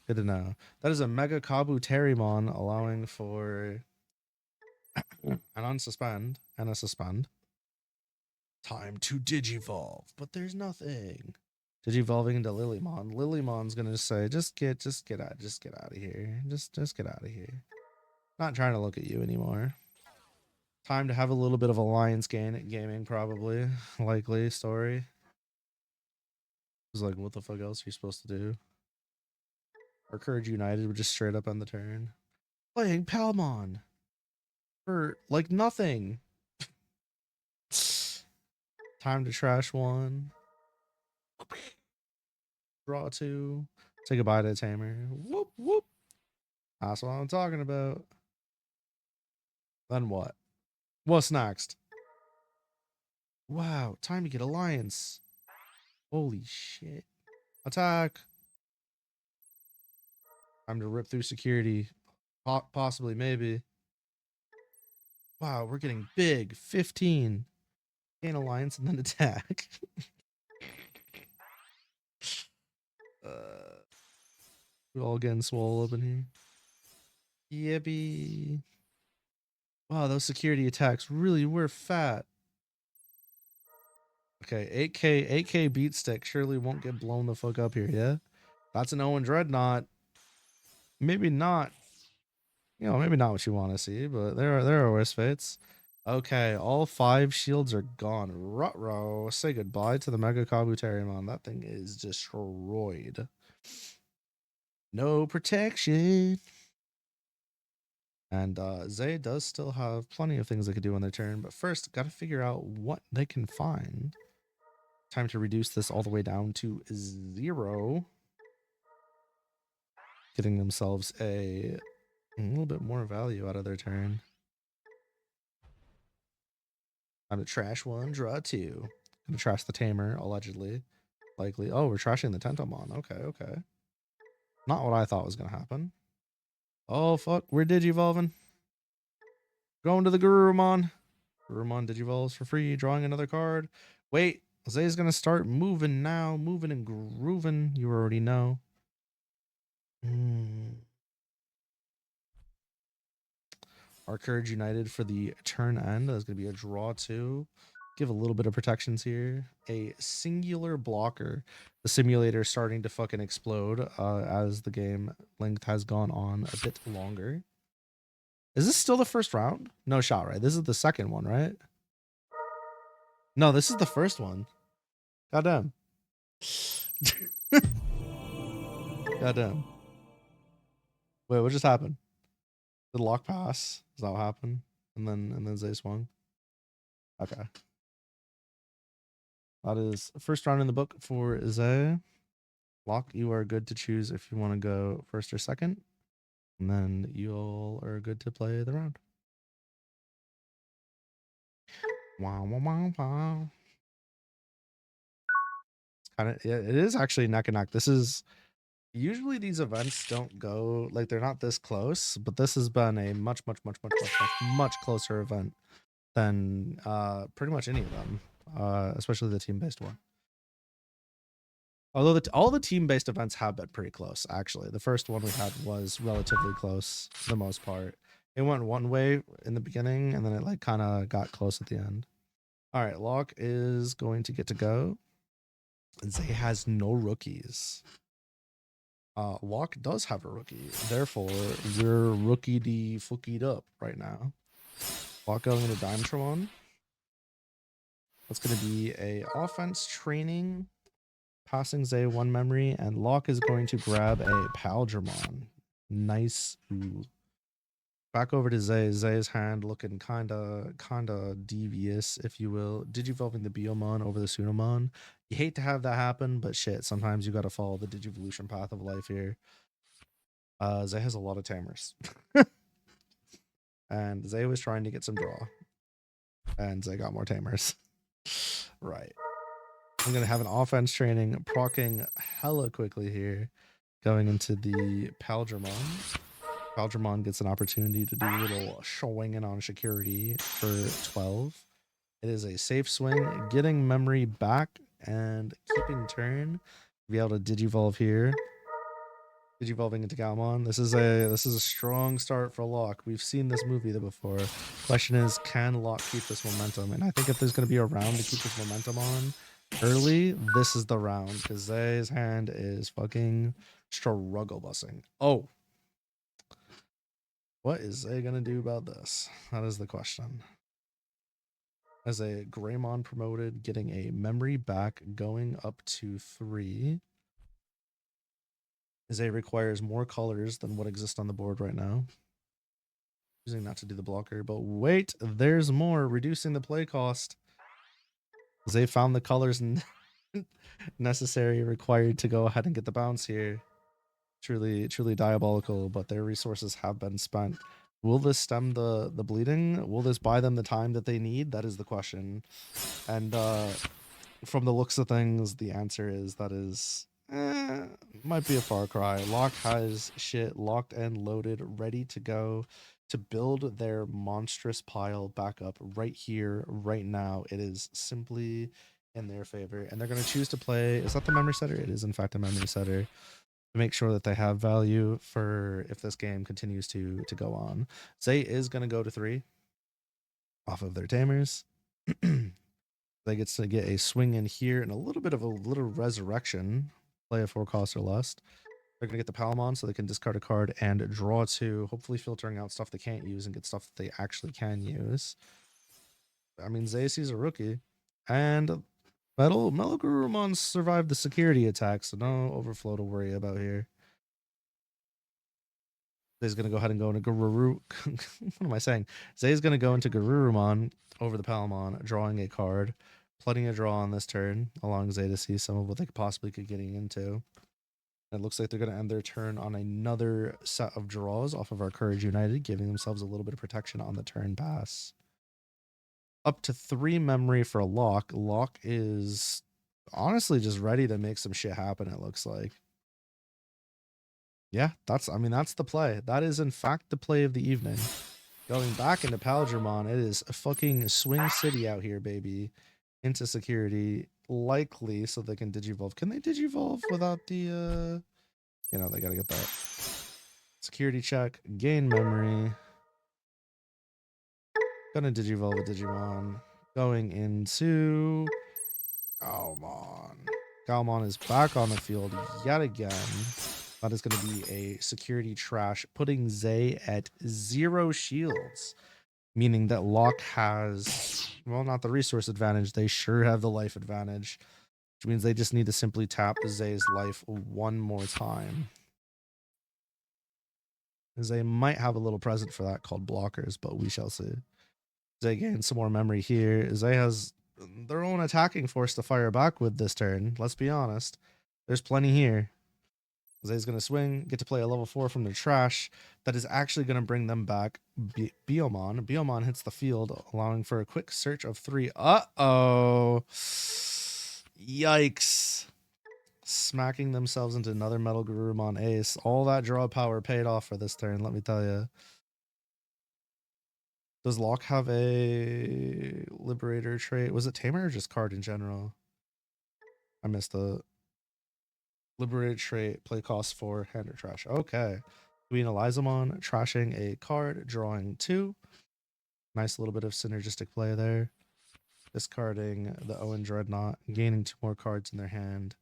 Good to know. That is a Mega Kabuterimon, allowing for an unsuspend and a suspend. Time to digivolve, but there's nothing. Digivolving into Lilymon. Lilymon's gonna say, just get out of here. Just get out of here. Not trying to look at you anymore. Time to have a little bit of alliance gaming, probably. Likely story. It's like, what the fuck else are you supposed to do? Our Courage United would just straight up end the turn. Playing Palmon for like nothing. Time to trash 1. Draw 2. Say goodbye to Tamer. Whoop whoop. That's what I'm talking about. Then what? What's next? Wow, time to get alliance. Holy shit. Attack. Time to rip through security. Possibly, maybe. Wow, we're getting big. 15. Gain alliance and then attack. We're all getting swole up in here. Yippee. Wow, those security attacks really were fat. Okay, 8K beat stick surely won't get blown the fuck up here, yeah? That's an Owen Dreadnought. Maybe not. You know, maybe not what you want to see, but there are worse fates. Okay, all 5 shields are gone. Ruh-roh. Say goodbye to the Mega Kabuterimon. That thing is destroyed. No protection. And Zay does still have plenty of things they could do on their turn, but first, got to figure out what they can find. Time to reduce this all the way down to 0. Getting themselves a little bit more value out of their turn. Time to trash 1, draw 2. Gonna trash the Tamer, allegedly. Likely. Oh, we're trashing the Tentomon. Okay. Not what I thought was gonna happen. Oh, fuck. We're digivolving. Going to the Gurumon. Gurumon digivolves for free. Drawing another card. Wait. Zay's gonna start moving now. Moving and grooving. You already know. Our Courage United for the turn end. That's going to be a draw 2. Give a little bit of protections here. A singular blocker. The simulator starting to fucking explode as the game length has gone on a bit longer. Is this still the first round? No shot, right? This is the second one, right? No, this is the first one. Goddamn. Goddamn. Wait, what just happened? Did lock pass? Does that what happened? And then Zay swung. Okay. That is first round in the book for Zay. Lock, you are good to choose if you want to go first or second. And then you all are good to play the round. Wow, wow, wow, wow. It's kind of, yeah, it is actually neck and neck. This is, usually these events don't go, like they're not this close, but this has been a much closer event than pretty much any of them, especially the team-based one. Although all the team-based events have been pretty close, actually. The first one we had was relatively close for the most part. It went one way in the beginning, and then it like kind of got close at the end. All right, Locke is going to get to go. Zay has no rookies. Locke does have a rookie. Therefore, we're rookie-de-fookied up right now. Locke going into Dimetron. That's going to be a offense training. Passing Zay 1 memory, and Locke is going to grab a Paldramon. Nice. Ooh. Back over to Zay. Zay's hand looking kinda devious, if you will. Digivolving the Biomon over the Sunomon. You hate to have that happen, but shit, sometimes you gotta follow the Digivolution path of life here. Zay has a lot of Tamers. And Zay was trying to get some draw. And Zay got more Tamers. Right. I'm going to have an offense training procking hella quickly here. Going into the Paldramon. Paldramon gets an opportunity to do a little swinging on security for 12. It is a safe swing, getting memory back and keeping turn. Be able to Digivolve here. Digivolving into Galmon. This is a strong start for Locke. We've seen this movie before. Question is, can Locke keep this momentum? And I think if there's going to be a round to keep this momentum on early, this is the round, because Zay's hand is fucking struggle busing. Oh, what is Zay going to do about this? That is the question. As a Greymon promoted, getting a memory back, going up to 3. Zay requires more colors than what exist on the board right now. Using not to do the blocker, but wait, there's more, reducing the play cost. Zay found the colors necessary, required to go ahead and get the bounce here. Truly diabolical, but their resources have been spent. Will this stem the bleeding? Will this buy them the time that they need? That is the question. And from the looks of things, the answer is that is might be a far cry. Locke has shit locked and loaded, ready to go to build their monstrous pile back up right here, right now. It is simply in their favor, and they're going to choose to play. Is that the memory setter? It is in fact a memory setter, to make sure that they have value for if this game continues to go on. Zay is going to go to 3 off of their tamers. They gets to get a swing in here and a little bit of a little resurrection. Play a 4 cost or less. They're going to get the Palamon so they can discard a card and draw 2, hopefully filtering out stuff they can't use and get stuff that they actually can use. I mean, Zay's a rookie. And Melogurumon survived the security attack, so no overflow to worry about here. Zay's going to go ahead and go into Garuru. What am I saying? Zay's going to go into Garurumon over the Palamon, drawing a card. Plenty of draw on this turn, allowing Zay to see some of what they possibly could getting into. It looks like they're going to end their turn on another set of draws off of our Courage United, giving themselves a little bit of protection on the turn pass. Up to 3 memory for Locke. Locke is honestly just ready to make some shit happen, it looks like. Yeah, that's the play. That is in fact the play of the evening. Going back into Paldramon, it is a fucking Swing City out here, baby. Into security, likely, so they can Digivolve. Can they Digivolve without the, they gotta get that. Security check, gain memory. Gonna Digivolve a Digimon. Going into Galmon. Galmon is back on the field yet again. That is going to be a security trash, putting Zay at 0 shields, meaning that Locke has, well, not the resource advantage. They sure have the life advantage, which means they just need to simply tap Zay's life one more time. Zay might have a little present for that called blockers, but we shall see. Zay gains some more memory here. Zay has their own attacking force to fire back with this turn. Let's be honest. There's plenty here. Zay's going to swing, get to play a level 4 from the trash. That is actually going to bring them back. Biomon. Biomon hits the field, allowing for a quick search of 3. Uh-oh. Yikes. Smacking themselves into another Metal Garurumon ace. All that draw power paid off for this turn, let me tell you. Does Locke have a Liberator trait? Was it Tamer or just card in general? I missed the Liberator trait, play cost 4, hand or trash. Okay. Queen Elizamon, trashing a card, drawing 2. Nice little bit of synergistic play there. Discarding the Owen Dreadnought, gaining 2 more cards in their hand.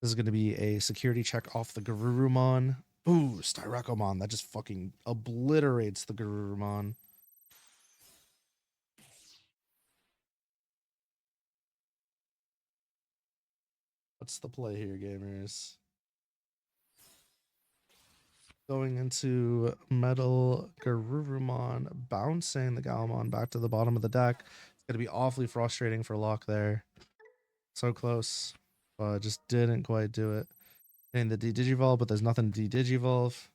This is going to be a security check off the Garurumon. Ooh, Styrakomon. That just fucking obliterates the Garurumon. What's the play here, gamers? Going into Metal Garurumon, bouncing the Galmon back to the bottom of the deck. It's going to be awfully frustrating for Locke there. So close, but just didn't quite do it. Getting the Digivolve, but there's nothing to Digivolve.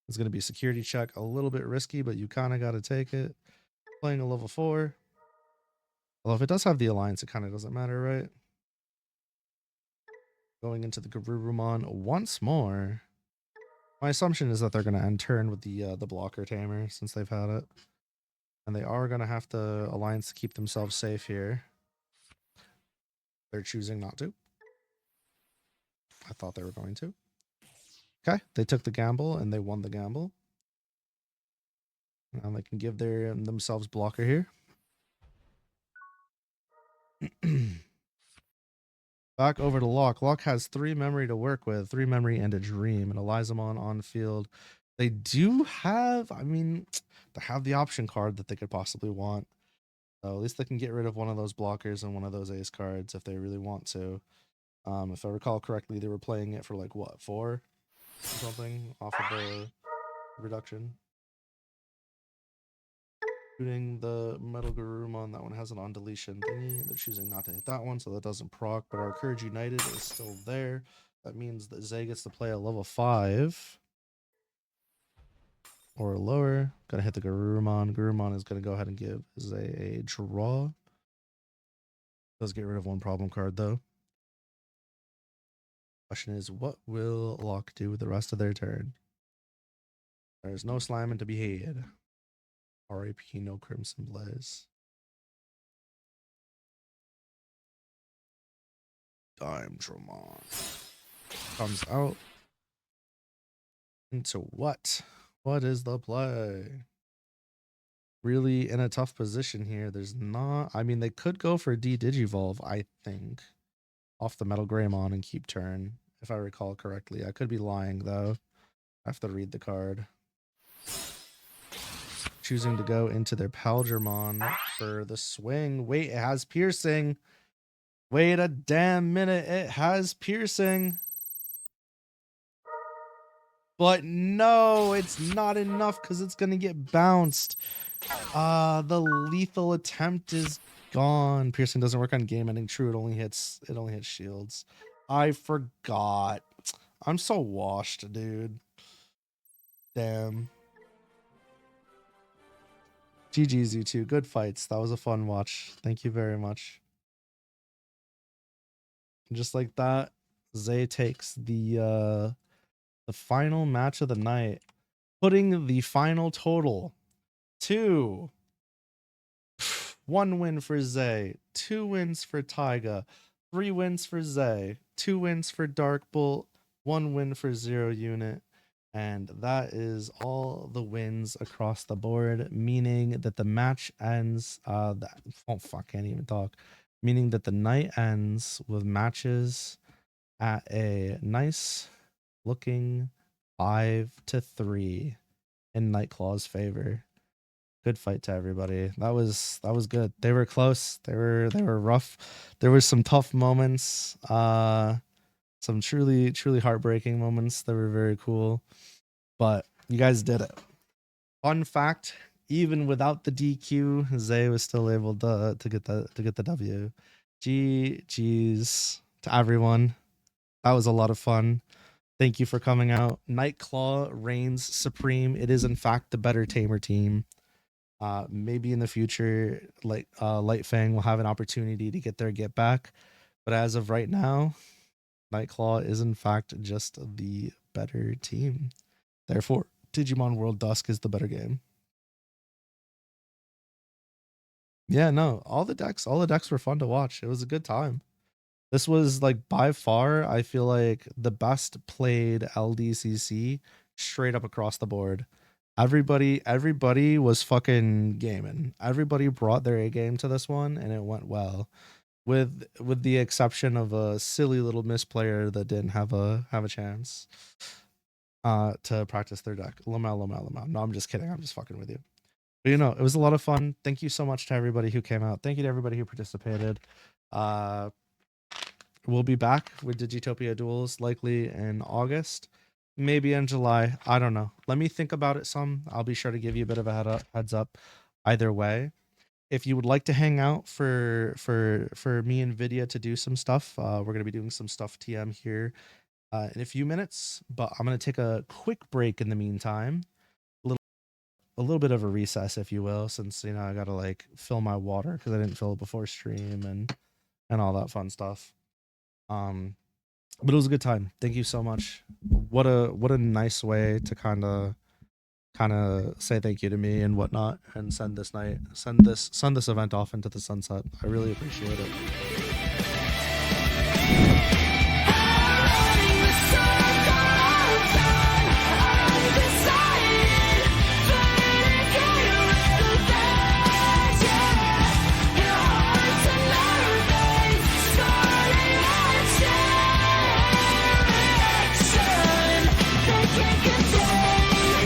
It's going to be a security check. A little bit risky, but you kind of got to take it. Playing a level 4. Although if it does have the alliance, it kind of doesn't matter, right? Going into the Garurumon once more. My assumption is that they're going to end turn with the blocker tamer since they've had it. And they are going to have to alliance to keep themselves safe here. They're choosing not to. I thought they were going to. Okay, they took the gamble and they won the gamble. Now they can give themselves blocker here. Back over to Locke. Locke has 3 memory to work with, 3 memory and a dream, and Elizamon on field. They do have, I mean, they have the option card that they could possibly want. So at least they can get rid of one of those blockers and one of those ace cards if they really want to. If I recall correctly, they were playing it for like what, 4 or something off of the reduction. Shooting the Metal Garurumon, that one has an on deletion thingy. They're choosing not to hit that one, so that doesn't proc. But our Courage United is still there. That means that Zay gets to play a level 5 or lower. Gonna hit the Garurumon. Garurumon is gonna go ahead and give Zay a draw. Does get rid of one problem card though. Question is, what will Locke do with the rest of their turn? There's no slamming to be had. RIP, no Crimson Blaze. Dvdraw comes out into what? What is the play? Really in a tough position here. There's not, I mean, they could go for Digivolve, I think, off the Metal Greymon and keep turn, if I recall correctly. I could be lying though. I have to read the card. Choosing to go into their Palgermon for the swing. Wait, it has piercing. Wait a damn minute, it has piercing. But no, it's not enough because it's gonna get bounced. The lethal attempt is gone. Piercing doesn't work on game ending. True, it only hits shields. I forgot. I'm so washed, dude. Damn. GG's, you two. Good fights. That was a fun watch. Thank you very much. Just like that, Zay takes the final match of the night, putting the final total to 1 win for Zay, 2 wins for Taiga, 3 wins for Zay, 2 wins for Darkbolt, 1 win for Zero Unit. And that is all the wins across the board, meaning that the match ends. Oh fuck, can't even talk. Meaning that the night ends with matches at a nice looking 5-3 in Nightclaw's favor. Good fight to everybody. That was good. They were close. They were rough. There were some tough moments. Some truly heartbreaking moments that were very cool. But you guys did it. Fun fact, even without the DQ, Zay was still able to get the W. GG's to everyone. That was a lot of fun. Thank you for coming out. Nightclaw reigns supreme. It is in fact the better tamer team. Maybe in the future, like Lightfang will have an opportunity to get their get back. But as of right now, Nightclaw is in fact just the better team. Therefore, Digimon World Dusk is the better game. Yeah, no, all the decks were fun to watch. It was a good time. This was like by far, I feel like the best played LDCC straight up across the board. Everybody was fucking gaming. Everybody brought their A game to this one and it went well. With the exception of a silly little misplayer that didn't have a chance to practice their deck. Lamau. No, I'm just kidding. I'm just fucking with you. But you know, it was a lot of fun. Thank you so much to everybody who came out. Thank you to everybody who participated. We'll be back with Digitopia Duels likely in August, maybe in July. I don't know. Let me think about it some. I'll be sure to give you a bit of a heads up either way. If you would like to hang out for me and Vidya to do some stuff, we're going to be doing some stuff TM here in a few minutes, but I'm going to take a quick break in the meantime. a little bit of a recess, if you will, since I gotta like fill my water because I didn't fill it before stream and all that fun stuff. But it was a good time. Thank you so much. What a nice way to kind of say thank you to me and whatnot, and send this event off into the sunset. I really appreciate it.